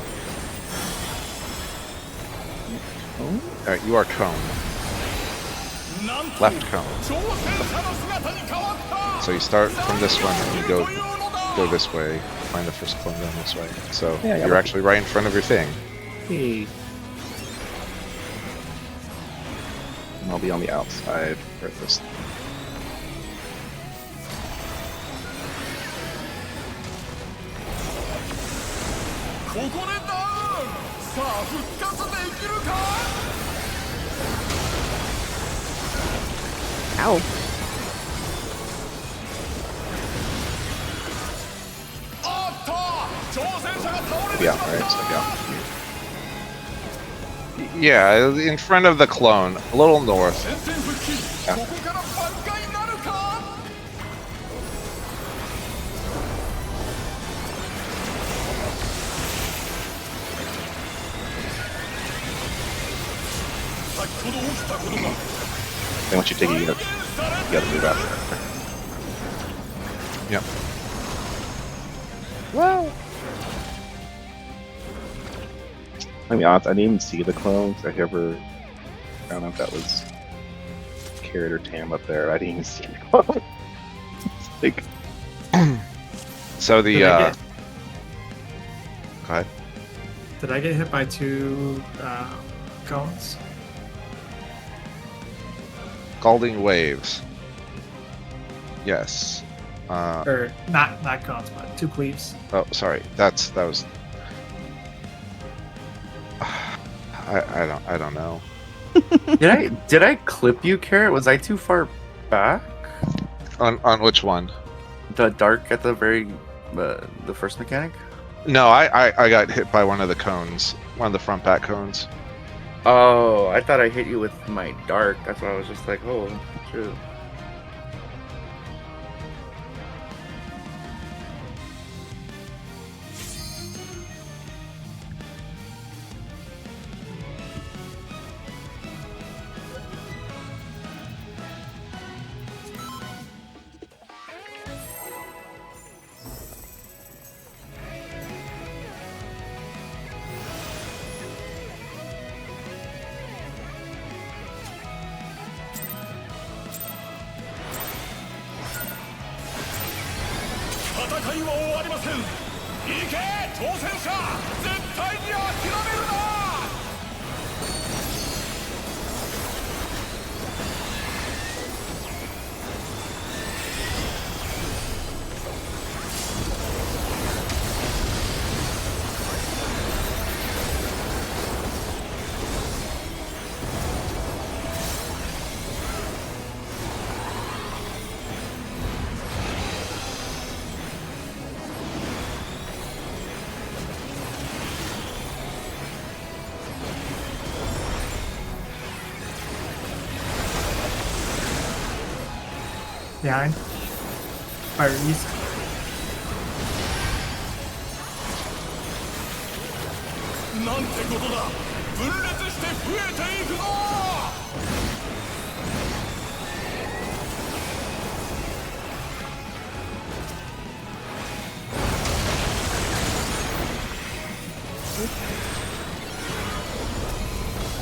Alright, you are cone. なんと Left cone. 挑戦者の姿に変わった。 So you start from this one and you というのだ。 go this way, find the first clone down this way. So Yeah, I got you're it. actually right in front of your thing. Hey. And I'll be on the outside for this. ここでダウン。さあ復活できるか。 Ow. あった。挑戦者が倒れてし Yeah, まっ right. た。 So yeah. Yeah, in front of the clone, a little north. 戦線復帰。ここから挽回なるか。ほど起きたことが And once you take it, you gotta move after. Yep. Whoa. I mean, honest, I didn't even see the clones. I don't know if that was Carrot or Tam up there. I didn't even see the clones. Like, So the Did I get- go ahead. Did I get hit by 2 cones? Scalding waves. Yes. Or not cones, but 2 cleaves. Oh, sorry. That was. I don't know. Did I clip you, Carrot? Was I too far back? On which one? The dark at the very the first mechanic? No, I got hit by one of the cones, one of the front back cones. Oh, I thought I hit you with my dark. That's why I was just like, oh, true. Behind. Fire east.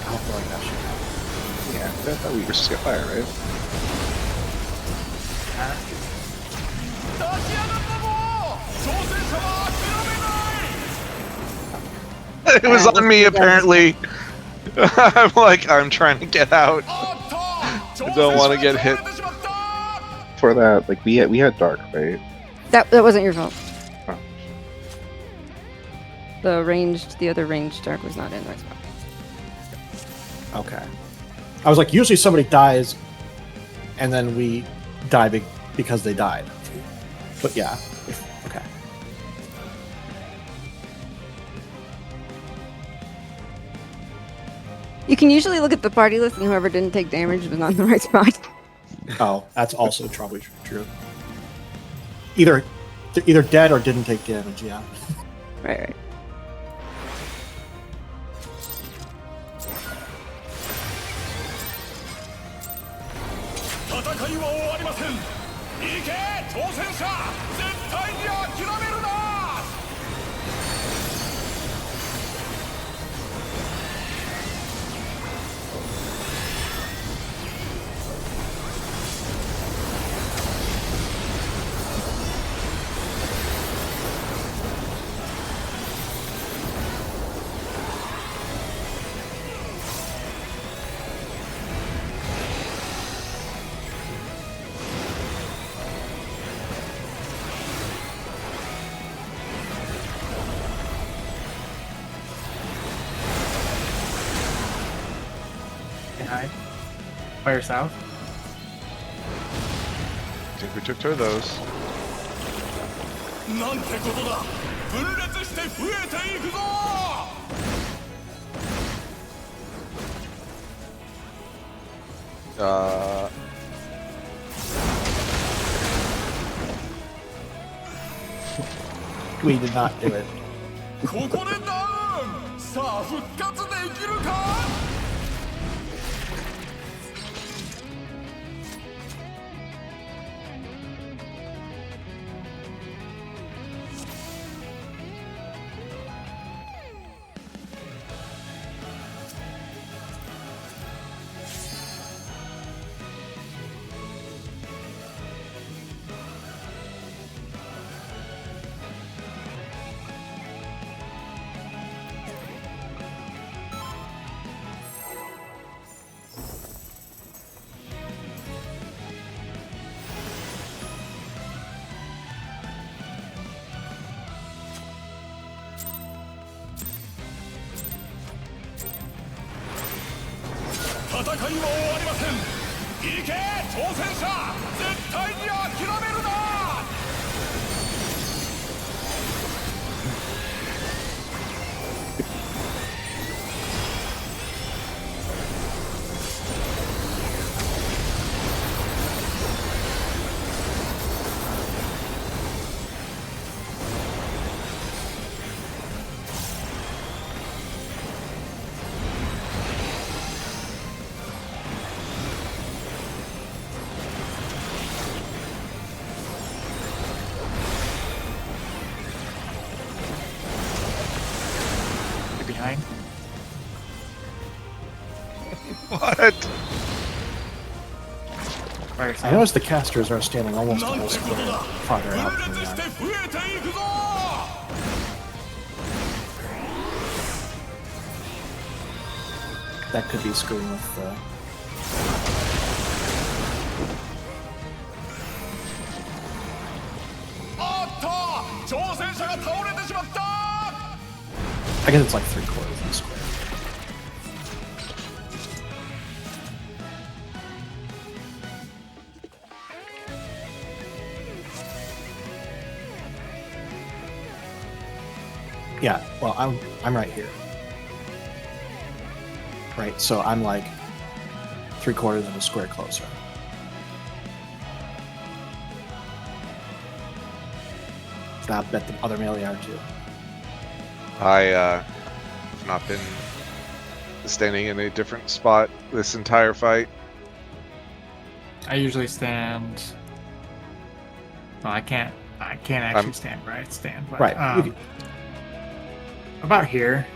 I feel like that should happen. yeah, I thought we just got fire, right? It was on me apparently. I'm trying to get out. I don't want to get hit. For that, like we had dark, right? That wasn't your fault. Oh. The other ranged dark was not in my spot. Okay. I was like, usually somebody dies, and then we die because they died. But yeah, okay. You can usually look at the party list, and whoever didn't take damage was not in the right spot. Oh, that's also probably true. Either dead or didn't take damage. Yeah. Right. Behind. Fire south. I think we took 2 of those. なんてことだ分裂して増えていくぞ We did not do it. ここでダウンさあ復活できるか戦いは終わりません。行け挑戦者、絶対に諦めるな。You're behind. What? By I yourself. noticed the casters are standing almost a なん whole てこと square だ。 farther out 分 from 裂して the 増えていくぞ。 That could be screwing with the. おっと挑戦者が倒れてしまった。 I guess it's like 3/4 of the square. Yeah, well, I'm right here. Right, so I'm like 3/4 of a square closer. So I bet the other melee are too. I have not been standing in a different spot this entire fight. I usually stand. Well, I can't actually stand where I stand. But, Right, you can- about here.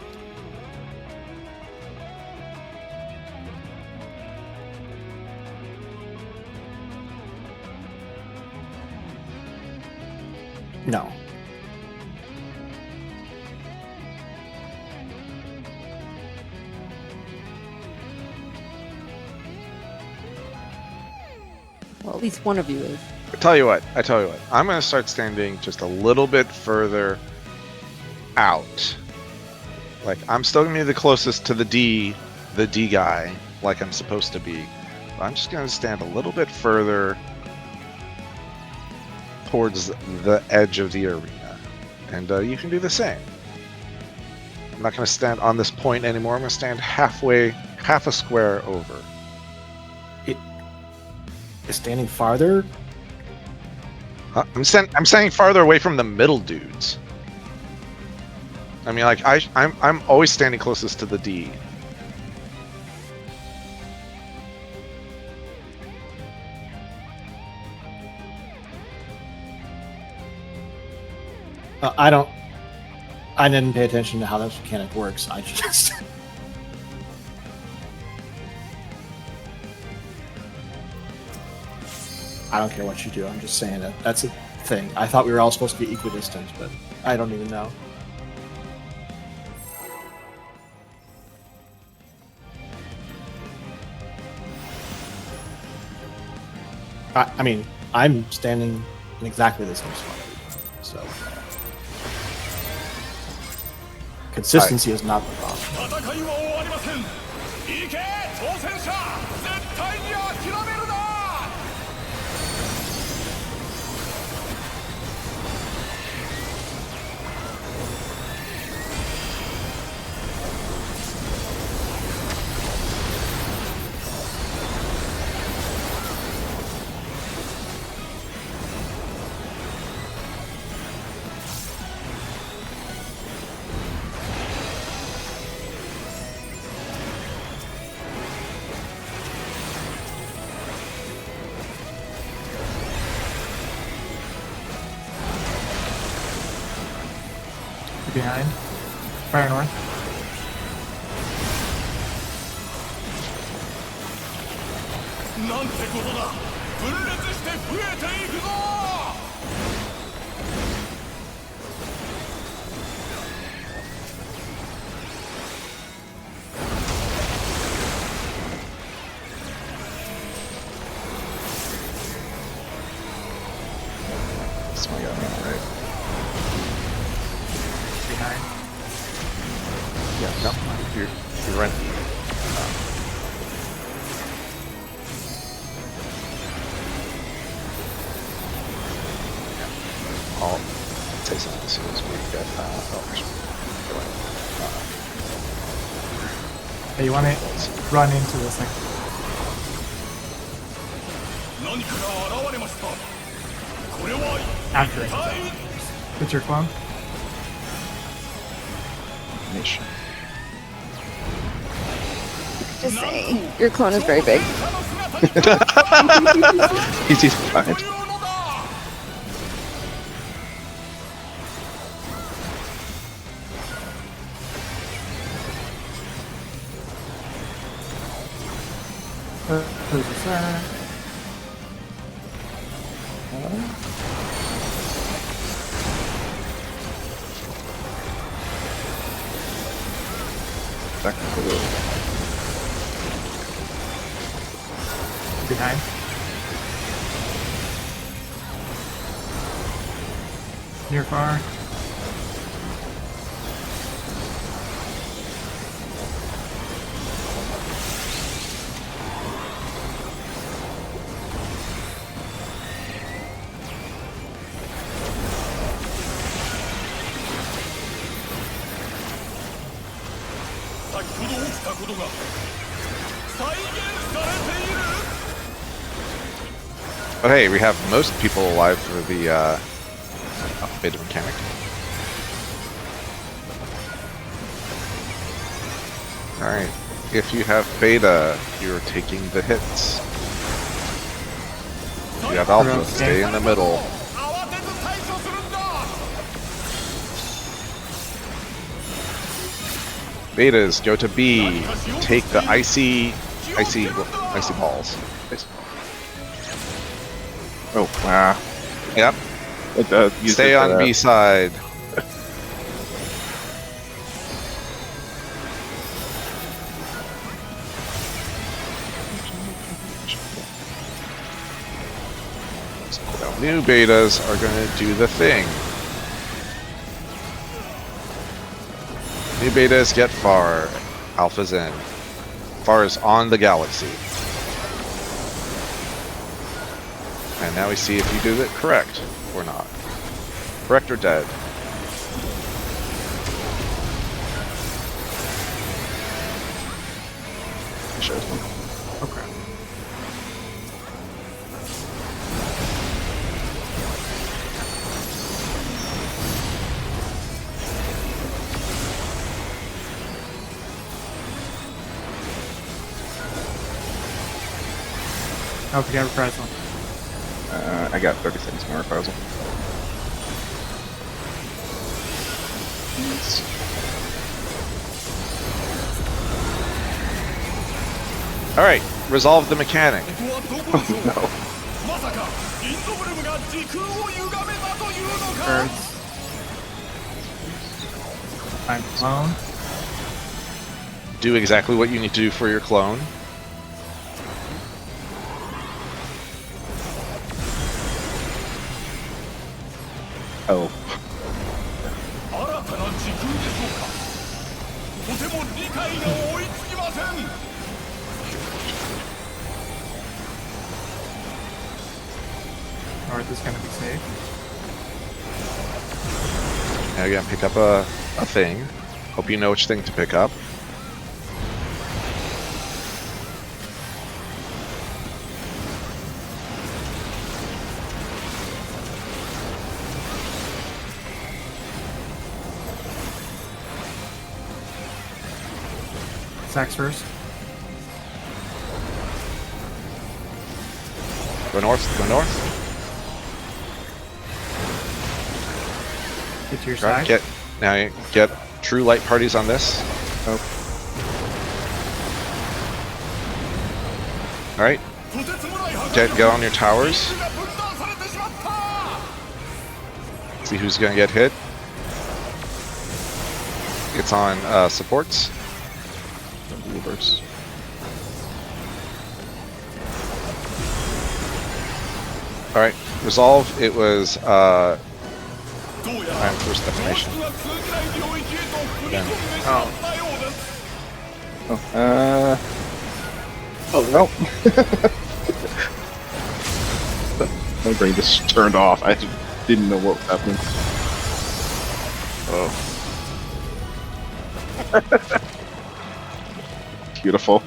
No. Well, at least one of you is. I tell you what. I'm going to start standing just a little bit further out. Like, I'm still going to be the closest to the D guy, like I'm supposed to be. But I'm just going to stand a little bit further towards the edge of the arena. And you can do the same. I'm not going to stand on this point anymore. I'm going to stand half a square over. Is standing farther? I'm standing farther away from the middle dudes. I mean, like I'm always standing closest to the D. I didn't pay attention to how this mechanic works. I just. I don't care what you do. I'm just saying that that's a thing. I thought we were all supposed to be equidistant, but I don't even know. I mean, I'm standing in exactly the same spot, so consistency is not the problem. 戦いは終わりません。行け挑戦者、絶対に諦めるな。 You're behind. Fire north. なんてことだ。分裂して増えていくぞ。 Swing out right. Behind. Yeah, no, you're right. Hey, you want to run into this thing? 何かが現れました。これは After it. What's your clone? Mission. Just say your clone is very big. Easy to find. Who's this? Behind. Near far. But hey, we have most people alive for the beta mechanic. Alright, if you have beta, you're taking the hits. If you have alpha, stay in the middle. Betas, go to B, take the icy balls. Oh, wow. Yep. It does. Use Stay it for on that. B side. So new betas are going to do the thing. New betas get far. Alpha's in. Far is on the galaxy. And now we see if you did it correct or not. Correct or dead. It shows me. Okay. Oh, forget reprisal. I got 30 seconds more reprisal. Alright, resolve the mechanic. No. Birds. Find clone. Do exactly what you need to do for your clone. Oh. 新たな時空でしょうか。とても理解が追いつきません。 North is gonna be safe. Now you're gonna pick up a thing. Hope you know which thing to pick up. Sax first. Go north, go north. Get to your Right, side. get true light parties on this. Oh. Alright. Get on your towers. See who's gonna get hit. It's on supports. Reverse. Alright, resolve. It was time first definition. Oh, no. My brain just turned off. I didn't know what was happening. Oh. Beautiful.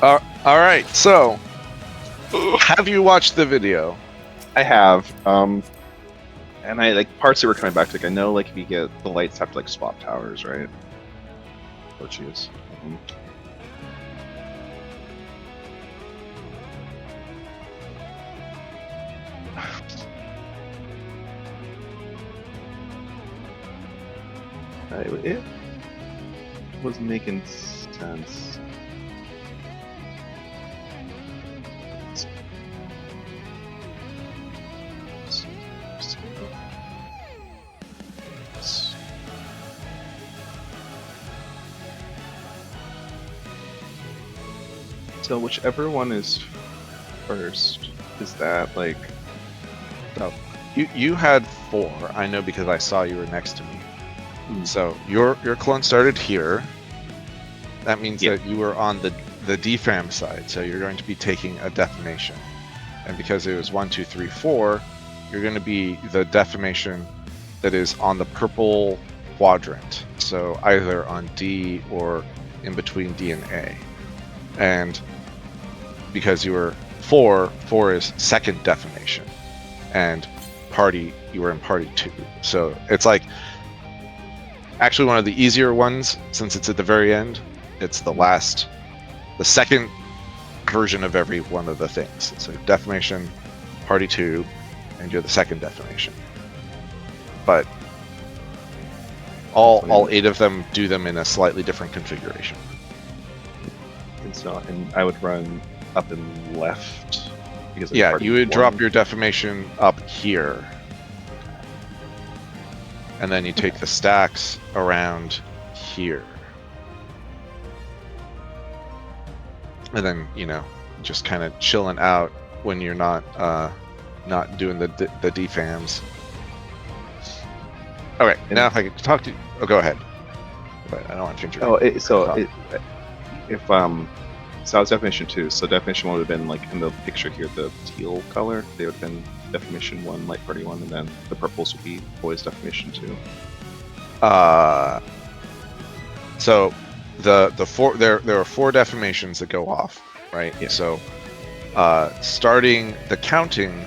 All right. So, have you watched the video? I have. And I like parts that were coming back to. Like I know, like if you get the lights have to like swap towers, right? Or choose. It was making sense. So whichever one is first, is that like? No. You had 4. I know because I saw you were next to me. So your clone started here. That means that you were on the defam side. So you're going to be taking a defamation. And because it was 1, 2, 3, 4, you're going to be the defamation that is on the purple quadrant. So either on D or in between D and A. And because you were 4 is second defamation. And you were in party 2. So it's like actually one of the easier ones since it's at the very end. It's the second version of every one of the things. So defamation, party 2, and you're the second defamation. But all 8 of them do them in a slightly different configuration. And I would run up and left. Because you would drop your defamation up here. And then you take the stacks around here. And then, just kind of chilling out when you're not doing the defams. Okay, now if I could talk to you. Oh, go ahead. But I don't want to change your name. So I was definition 2. So definition 1 would have been like in the picture here, the teal color. They would have been definition 1, light party 1, and then the purples would be boys definition 2. So the 4 there are 4 defamations that go off, right? Yeah. So starting the counting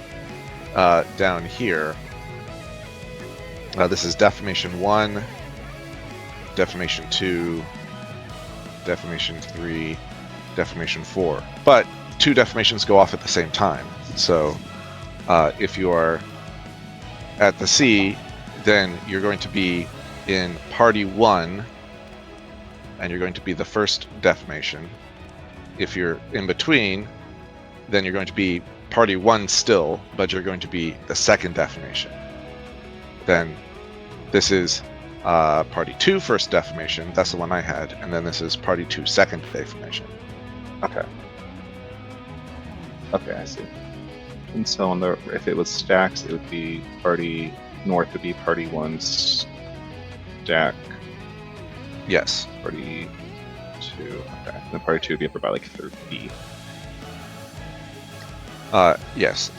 down here. This is defamation 1, defamation 2, defamation 3, defamation 4. But 2 defamations go off at the same time. So if you are at the C, then you're going to be in party 1, and you're going to be the first defamation. If you're in between, then you're going to be party 1 still, but you're going to be the second defamation. Then this is party 2 first defamation. That's the one I had, and then this is party 2 second defamation. Okay, I see. And so if it was stacks, it would be party north would be party 1 stack. Yes. Party 2. Okay. And then party 2 would be up about like third B. Yes.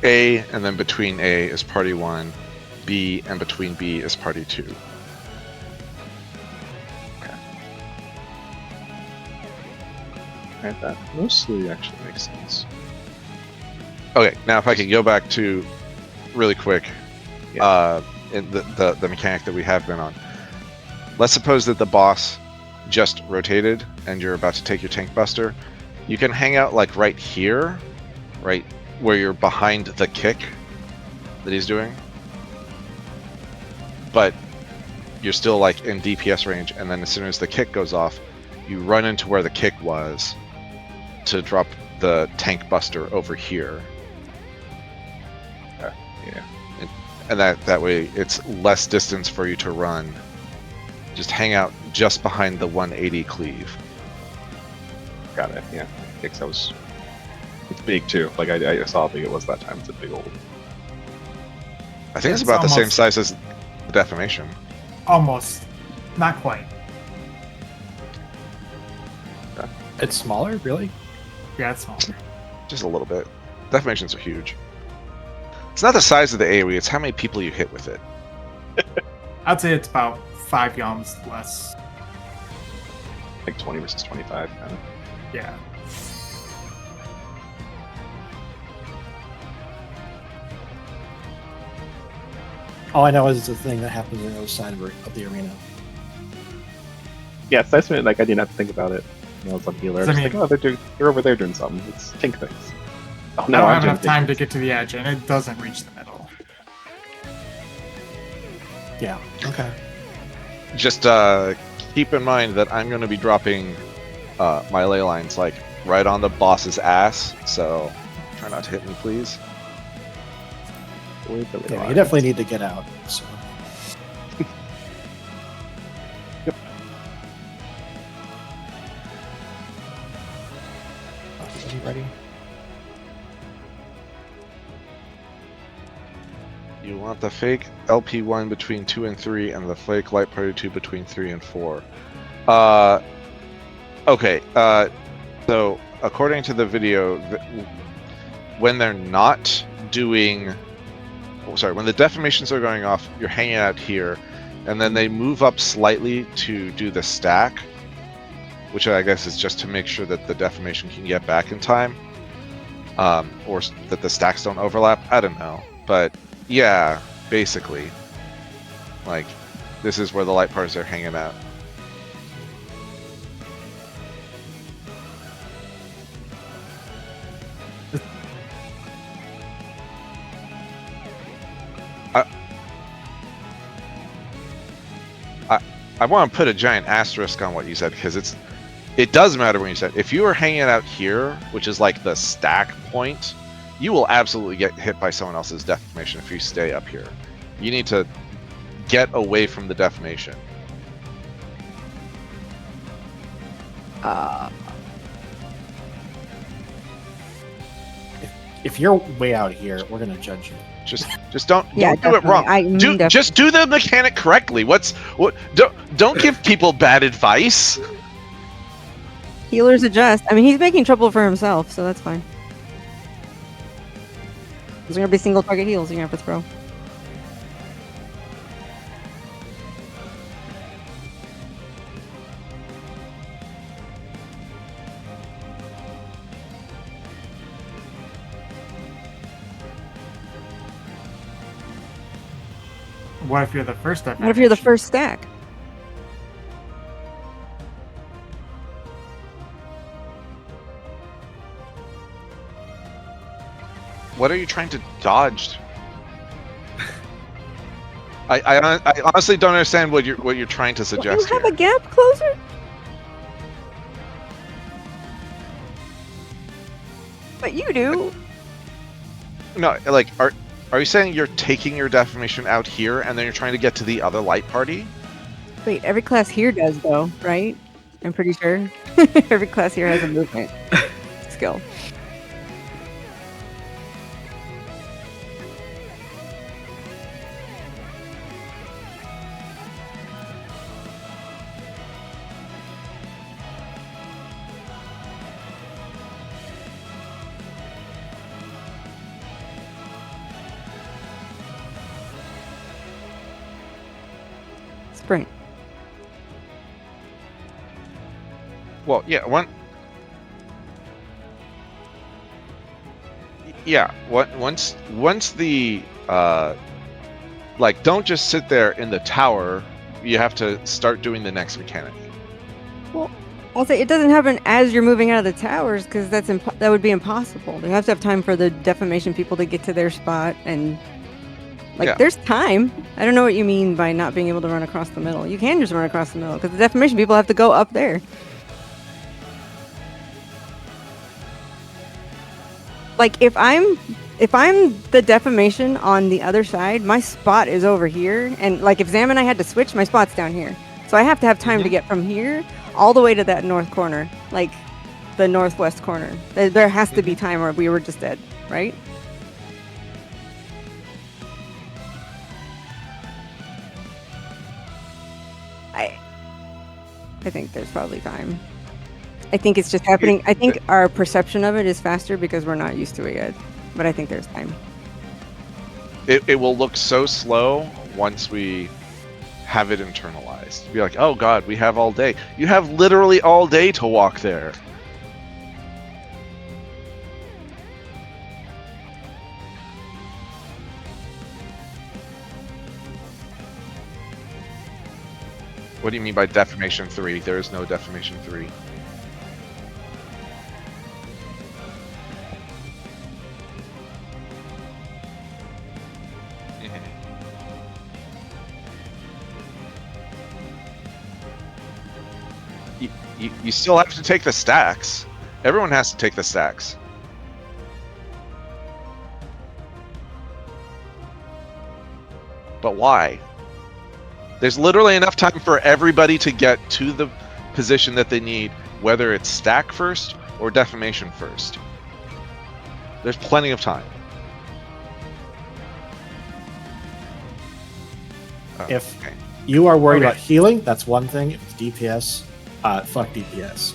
A and then between A is party 1. B and between B is party 2. Alright, that mostly actually makes sense. Okay, now if I could go back to really quick, in the mechanic that we have been on. Let's suppose that the boss just rotated and you're about to take your tank buster. You can hang out like right here, right where you're behind the kick that he's doing. But you're still like in DPS range, and then as soon as the kick goes off, you run into where the kick was to drop the tank buster over here. And that way it's less distance for you to run. Just hang out just behind the 180 cleave. Got it, yeah. It's big too. Like I saw how big it was that time. It's a big old. I think it's about the same size as the defamation. Almost. Not quite. It's smaller, really? Yeah, it's smaller. Just a little bit. Defamations are huge. It's not the size of the AoE, it's how many people you hit with it. I'd say it's about 5 yums less. Like 20 versus 25, kind of. Yeah. All I know is it's a thing that happens on the other side of the arena. Yes, that's like I didn't have to think about it. I was on healer. I was I like, mean- oh, they're over there doing something. Let's think things. Oh, I don't have I'm enough doing time to things. get to the edge, and it doesn't reach the middle. Yeah. Okay. Just keep in mind that I'm going to be dropping my ley lines like right on the boss's ass, so try not to hit me, please. Yeah, you definitely need to get out. So. Are you ready? You want the fake LP1 between 2 and 3, and the fake light party 2 between 3 and 4. Okay. So according to the video, when they're not doing, when the deformations are going off, you're hanging out here, and then they move up slightly to do the stack, which I guess is just to make sure that the deformation can get back in time, or that the stacks don't overlap. I don't know, but yeah, basically, like, this is where the light parts are hanging out. I want to put a giant asterisk on what you said, because it does matter when you said, if you are hanging out here, which is like the stack point, you will absolutely get hit by someone else's deformation if you stay up here. You need to get away from the deformation. If you're way out here, we're gonna judge you. Just don't Yeah, do it wrong. Just do the mechanic correctly. Don't give people bad advice. Healers adjust. I mean, he's making trouble for himself, so that's fine. There's gonna be single target heals you're gonna have to throw. What if you're the first step? What if you're the first stack? What are you trying to dodge? I honestly don't understand what you're trying to Don't suggest you have here. a gap closer? But you do. No, like, are you saying you're taking your deformation out here and then you're trying to get to the other light party? Wait, every class here does though, right? I'm pretty sure. Every class here has a movement skill. Sprint. Well, yeah, once the like, don't just sit there in the tower. You have to start doing the next mechanic. Well, I'll say it doesn't happen as you're moving out of the towers because that would be impossible. They have to have time for the defamation people to get to their spot, and like, Yeah. there's time. I don't know what you mean by not being able to run across the middle. You can just run across the middle because the defamation people have to go up there. Like, if I'm the defamation on the other side, my spot is over here, and like, if Zam and I had to switch, my spot's down here. So I have to have time to get from here all the way to that north corner, like the northwest corner. There has to be time, or we were just dead, right? I think there's probably time. I think it's just happening. I think our perception of it is faster because we're not used to it yet. But I think there's time. It will look so slow once we have it internalized. Be like, oh god, we have all day. You have literally all day to walk there. What do you mean by defamation 3? There is no defamation 3. You still have to take the stacks. Everyone has to take the stacks. But why? There's literally enough time for everybody to get to the position that they need, whether it's stack first or defamation first. There's plenty of time. Oh, If okay. you are worried Okay. about healing, that's one thing. If it's DPS, fuck DPS.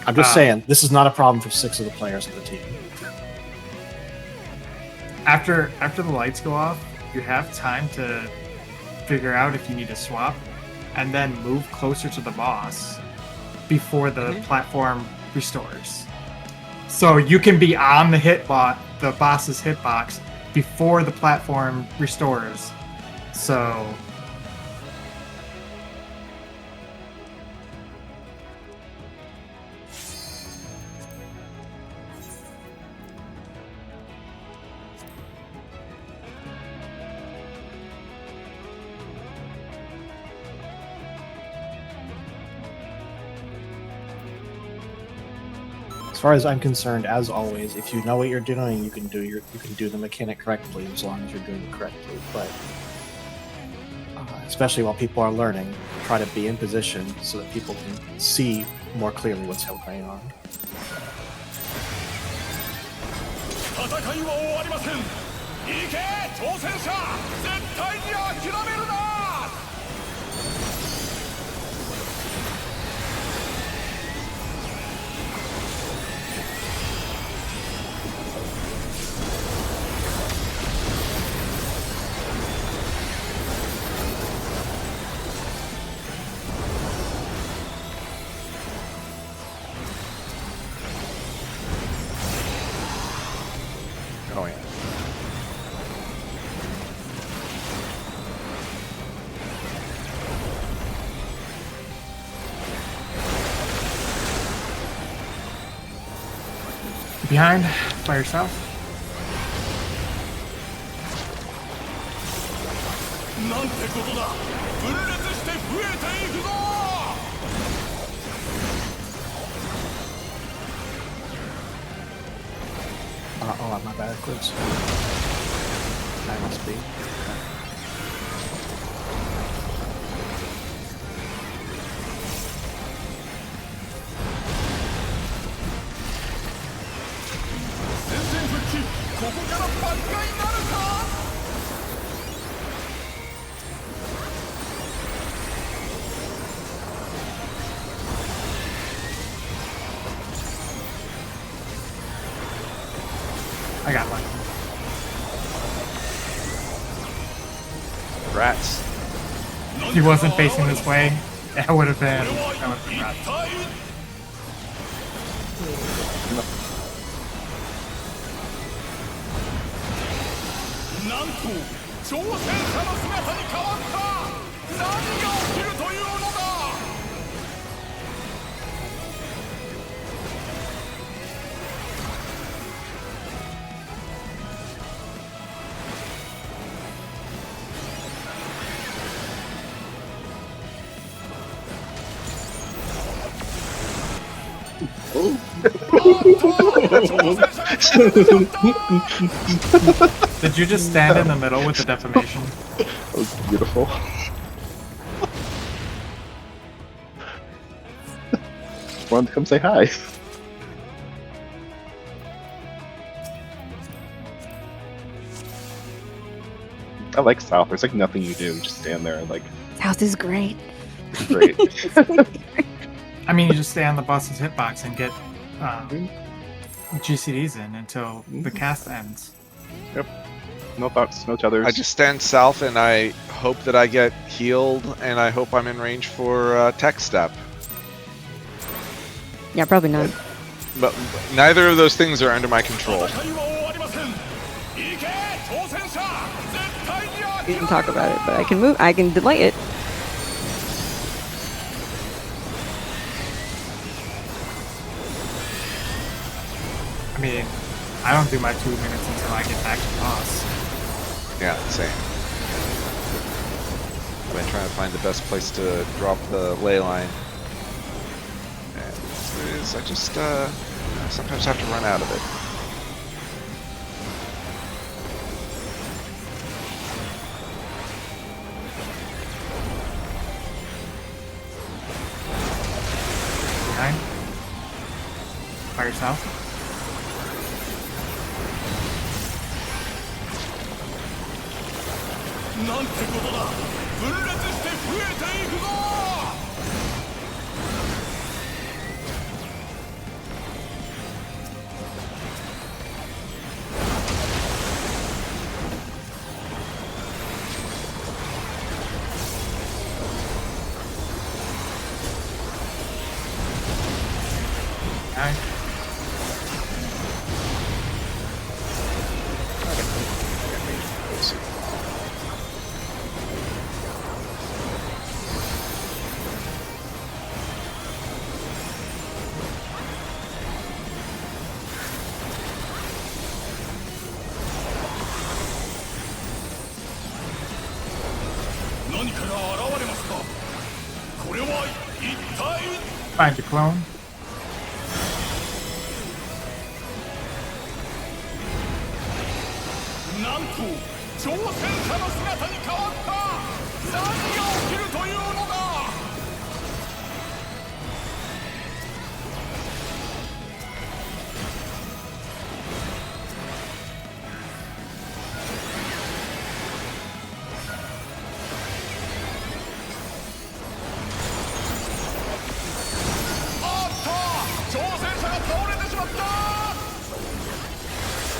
I'm just saying, this is not a problem for 6 of the players on the team. After the lights go off, you have time to figure out if you need to swap, and then move closer to the boss before the platform restores. So you can be on the boss's hitbox before the platform restores. So As far as I'm concerned, as always, if you know what you're doing, you can do the mechanic correctly as long as you're doing it correctly. But especially while people are learning, try to be in position so that people can see more clearly what's going on. 戦いは終わりません。行け挑戦者、絶対に諦めるな。 Oh yeah. behind by yourself. なんてことだ。分裂して増えていくぞ。 Oh, I'm not backwards. I must be. I got one. Rats. If he wasn't facing this way, that would have been rough. なんと挑戦者の姿に変わった何が起きるというのだ Did you just stand in the middle with the defamation? That was beautiful. Wanted to come say hi. I like South. There's like nothing you do. Just stand there and like South is great. great. I mean, you just stay on the boss's hitbox and get GCDs in until the cast ends. Yep. No thoughts, no tethers. I just stand south and I hope that I get healed, and I hope I'm in range for tech step. Yeah, probably not. But neither of those things are under my control. 戦いは終わりません。行け挑戦者。絶対に We 諦 can め talk about it, but I can move. I can delay it. I mean, I don't do my 2 minutes until I get back to the boss. Yeah, same. I've been trying to find the best place to drop the ley line. And there it is. I just sometimes have to run out of it. Behind. By yourself. なんてことだ。分裂して増えていくぞ。Behind. Find your clone.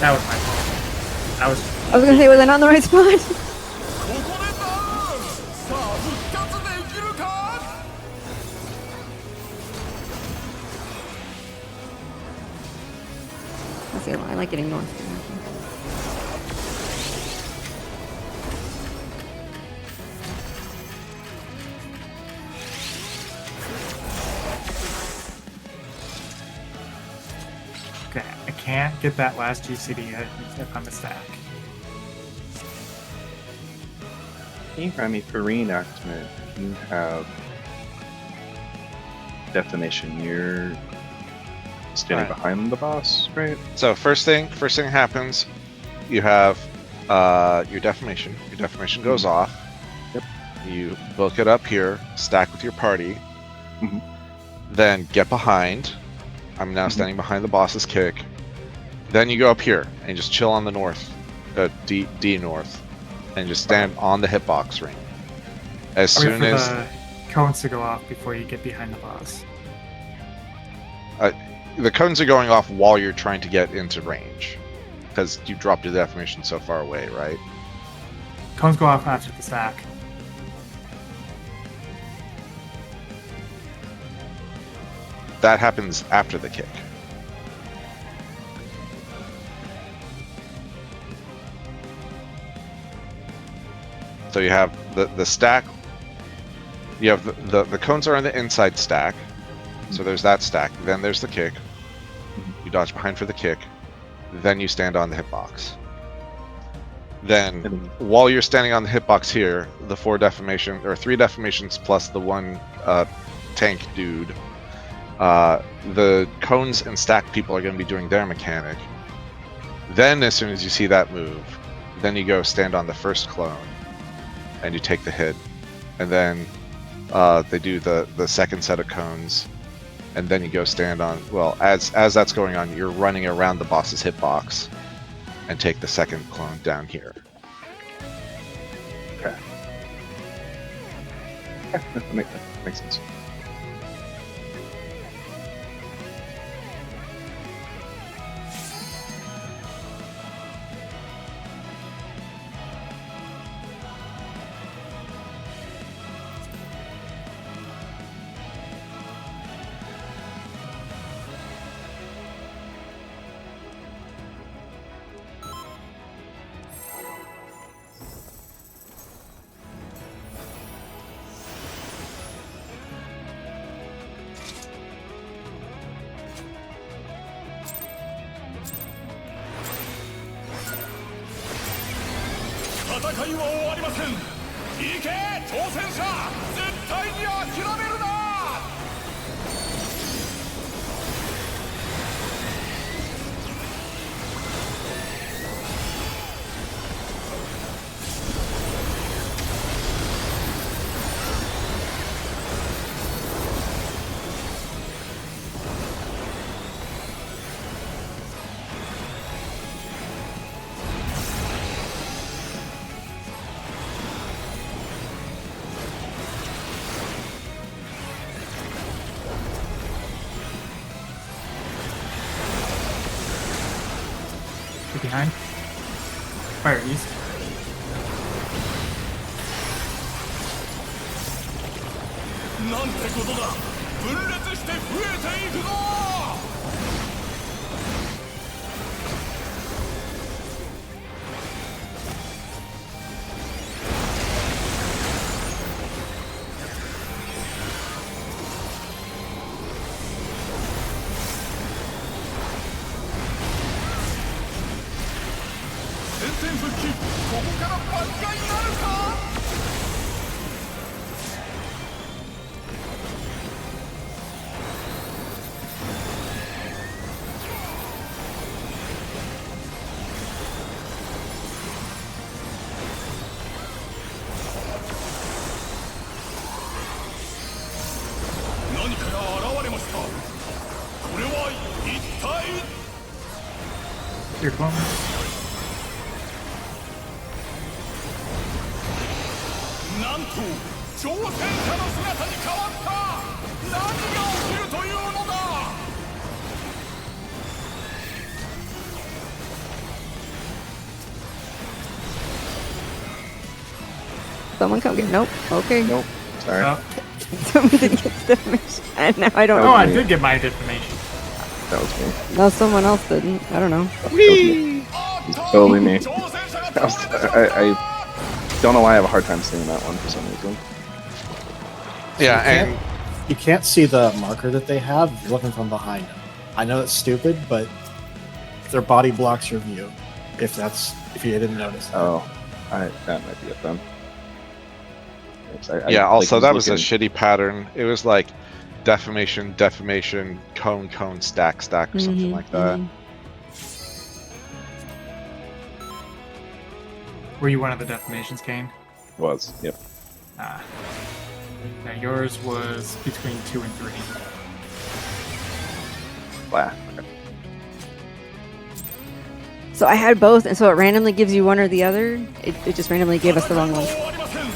That was my fault. I was. I was gonna say, was I not in the right spot? ここでダウン。さあ復活できるか。 I say, I like getting north. Okay, I can't get that last GCD if I'm a stack. Can you remind me for reenactment? You have defamation. You're standing Right. behind the boss, right? So first thing happens, you have your defamation. Your defamation goes off. Yep. You book it up here, stack with your party. Mhm. Then get behind. I'm now standing behind the boss's kick. Then you go up here and just chill on the north, D north, and just stand on the hitbox ring. As Wait soon for as the cones to go off before you get behind the boss. the cones are going off while you're trying to get into range, because you dropped your defamation so far away, right? Cones go off after the stack. That happens after the kick. So you have the stack. You have the cones are on the inside stack. So there's that stack. Then there's the kick. You dodge behind for the kick. Then you stand on the hitbox. Then while you're standing on the hitbox here, the 4 defamation or 3 defamations plus the 1 tank dude. The cones and stack people are going to be doing their mechanic. Then as soon as you see that move, then you go stand on the first clone and you take the hit. And then they do the second set of cones, and then you go stand on, well, as that's going on, you're running around the boss's hitbox and take the second clone down here. Okay. Yeah, that makes sense. 戦いは終わりません。行け挑戦者、絶対に諦めるな。Get behind. Fire east.なんてことだ。分裂して増えていくぞ。戦線復帰、ここから挽回なるか。何かが現れました。これは一体。 Here, come on. なんと挑戦者の姿に変わった。何が起きるというのだ。 Someone come get. Nope. Okay. Nope. Sorry. Oh, Someone didn't get the defamation. And now I don't oh, know. I did get my defamation. That was me. No, someone else didn't. I don't know. It's totally me. I don't know why I have a hard time seeing that one for some reason. Yeah, can't- and You can't see the marker that they have if you're looking from behind them. I know it's stupid, but their body blocks your view. If you didn't notice. That. Oh, that might be it then. yeah, also that was a looking- shitty pattern. It was like defamation, defamation, cone, cone, stack, stack, or something Mhm, like that. mhm. Were you one of the defamations, Kane? Was, yep. Ah. Now yours was between 2 and 3. Wow. Okay. So I had both, and so it randomly gives you one or the other. It just randomly gave us the wrong one. 戦いは終わりません。行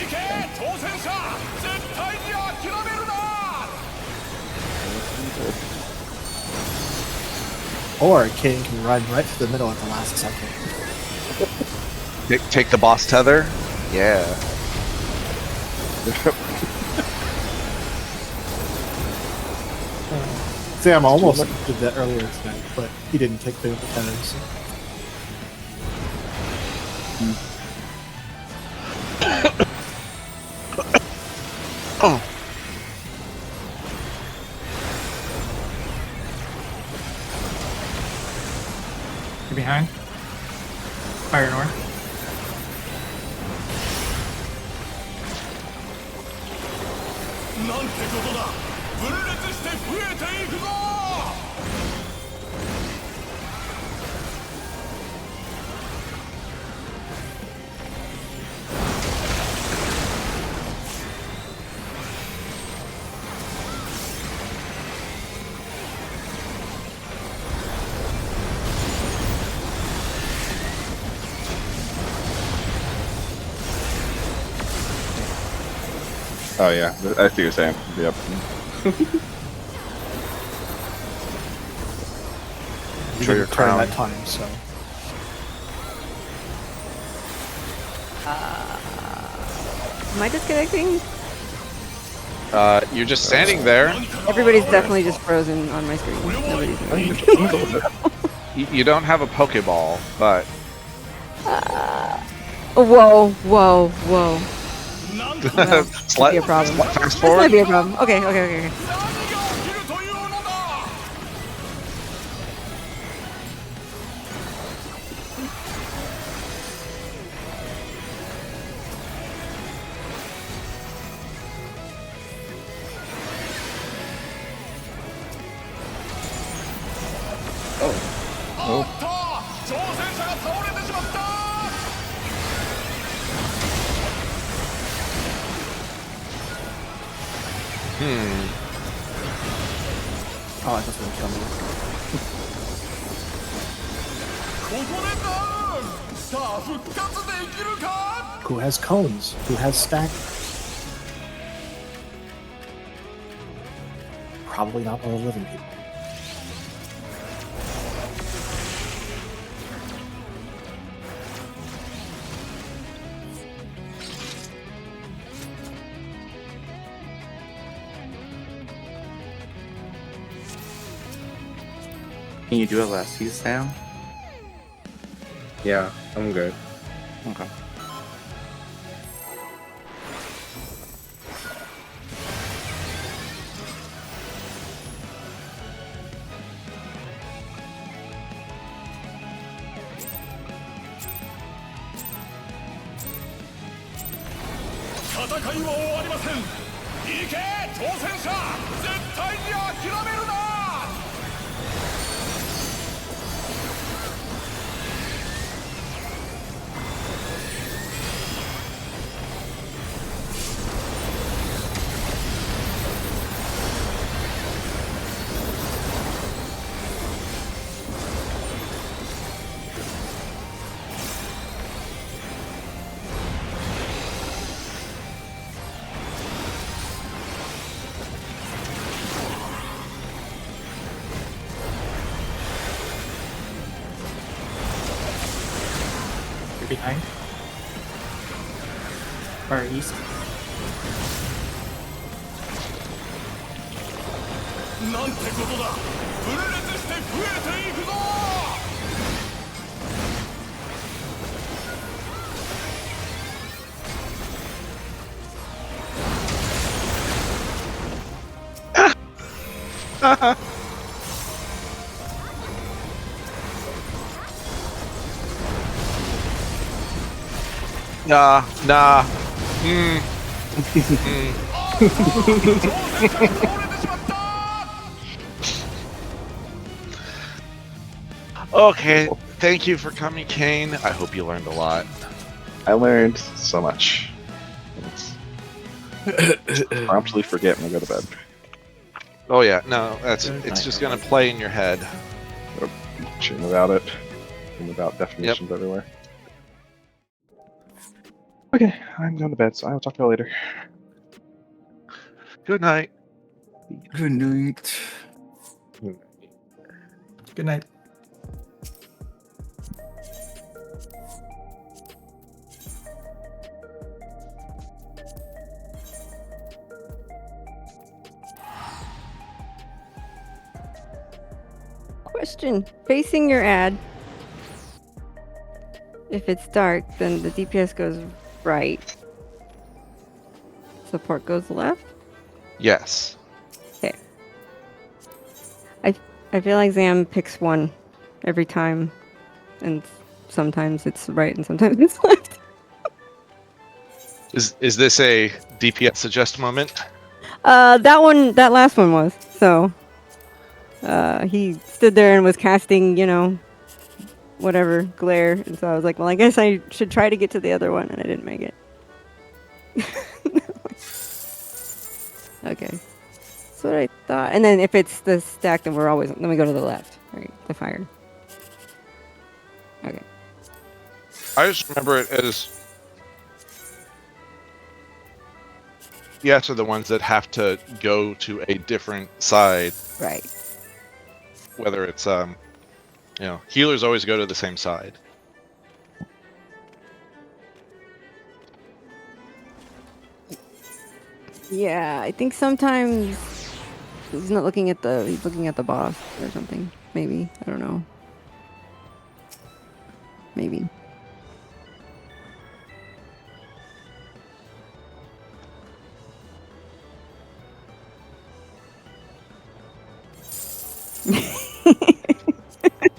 け挑戦者、絶対に諦めるな。 Or King can run right through the middle at the last second. Take the boss tether. Yeah. Sam almost did that earlier tonight, but he didn't take the attendance. Oh. You're behind. Fire north. Oh yeah, I see what you're saying. Yep. You Show your didn't turn crown. that time, so. Am I disconnecting? You're just standing there. Everybody's definitely just frozen on my screen. Nobody's moving. You don't have a Pokeball, but Whoa, whoa, whoa. No, Slight- be a problem. fast This forward. might be a problem. Okay. Oh, that's gonna kill me. ここでダウン。さあ復活できるか。 Who has cones? Who has stack? Probably not all living people. Can you do a last use now? Yeah, I'm good. Okay. You're behind. Or east. なんてことだ。分裂して増えていくぞ。 Nah. Okay, thank you for coming, Kane. I hope you learned a lot. I learned so much. Promptly forget when I go to bed. Oh yeah, no, it's Good it's night, just gonna everyone. play in your head. Dream about it. Dream about definitions everywhere. Okay, I'm going to bed, so I will talk to you all later. Good night. Good night. Good night. Question: facing your ad. If it's dark, then the DPS goes right. Support goes left. Yes. I feel like Zam picks one every time, and sometimes it's right and sometimes it's left. Is this a DPS suggest moment? That last one was. So, he stood there and was casting, whatever glare, and so I was like, well, I guess I should try to get to the other one, and I didn't make it. Okay, that's what I thought. And then if it's the stack, then then we go to the left, right? The fire. Okay. I just remember it as yes are the ones that have to go to a different side. Right. Whether it's healers always go to the same side. Yeah, I think sometimes he's not looking at he's looking at the boss or something. Maybe. I don't know. Maybe.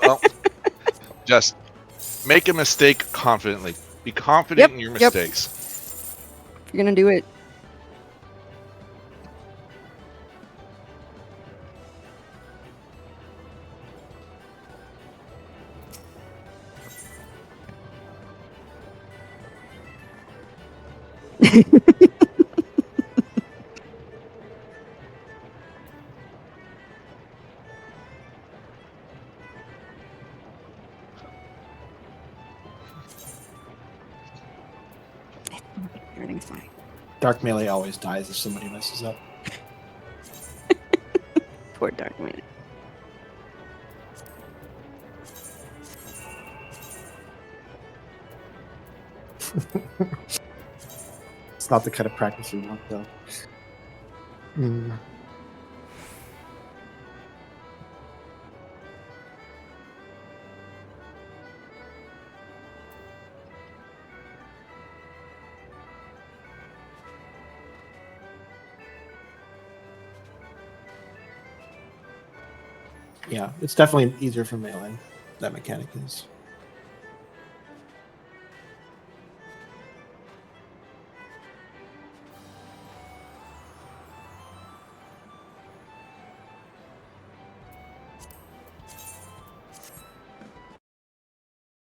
Well, just make a mistake confidently. Be confident in your Yep. mistakes. If you're gonna do it. Dark melee always dies if somebody messes up. Poor Dark Man. It's not the kind of practice you want, though. Yeah, it's definitely easier for melee. That mechanic is.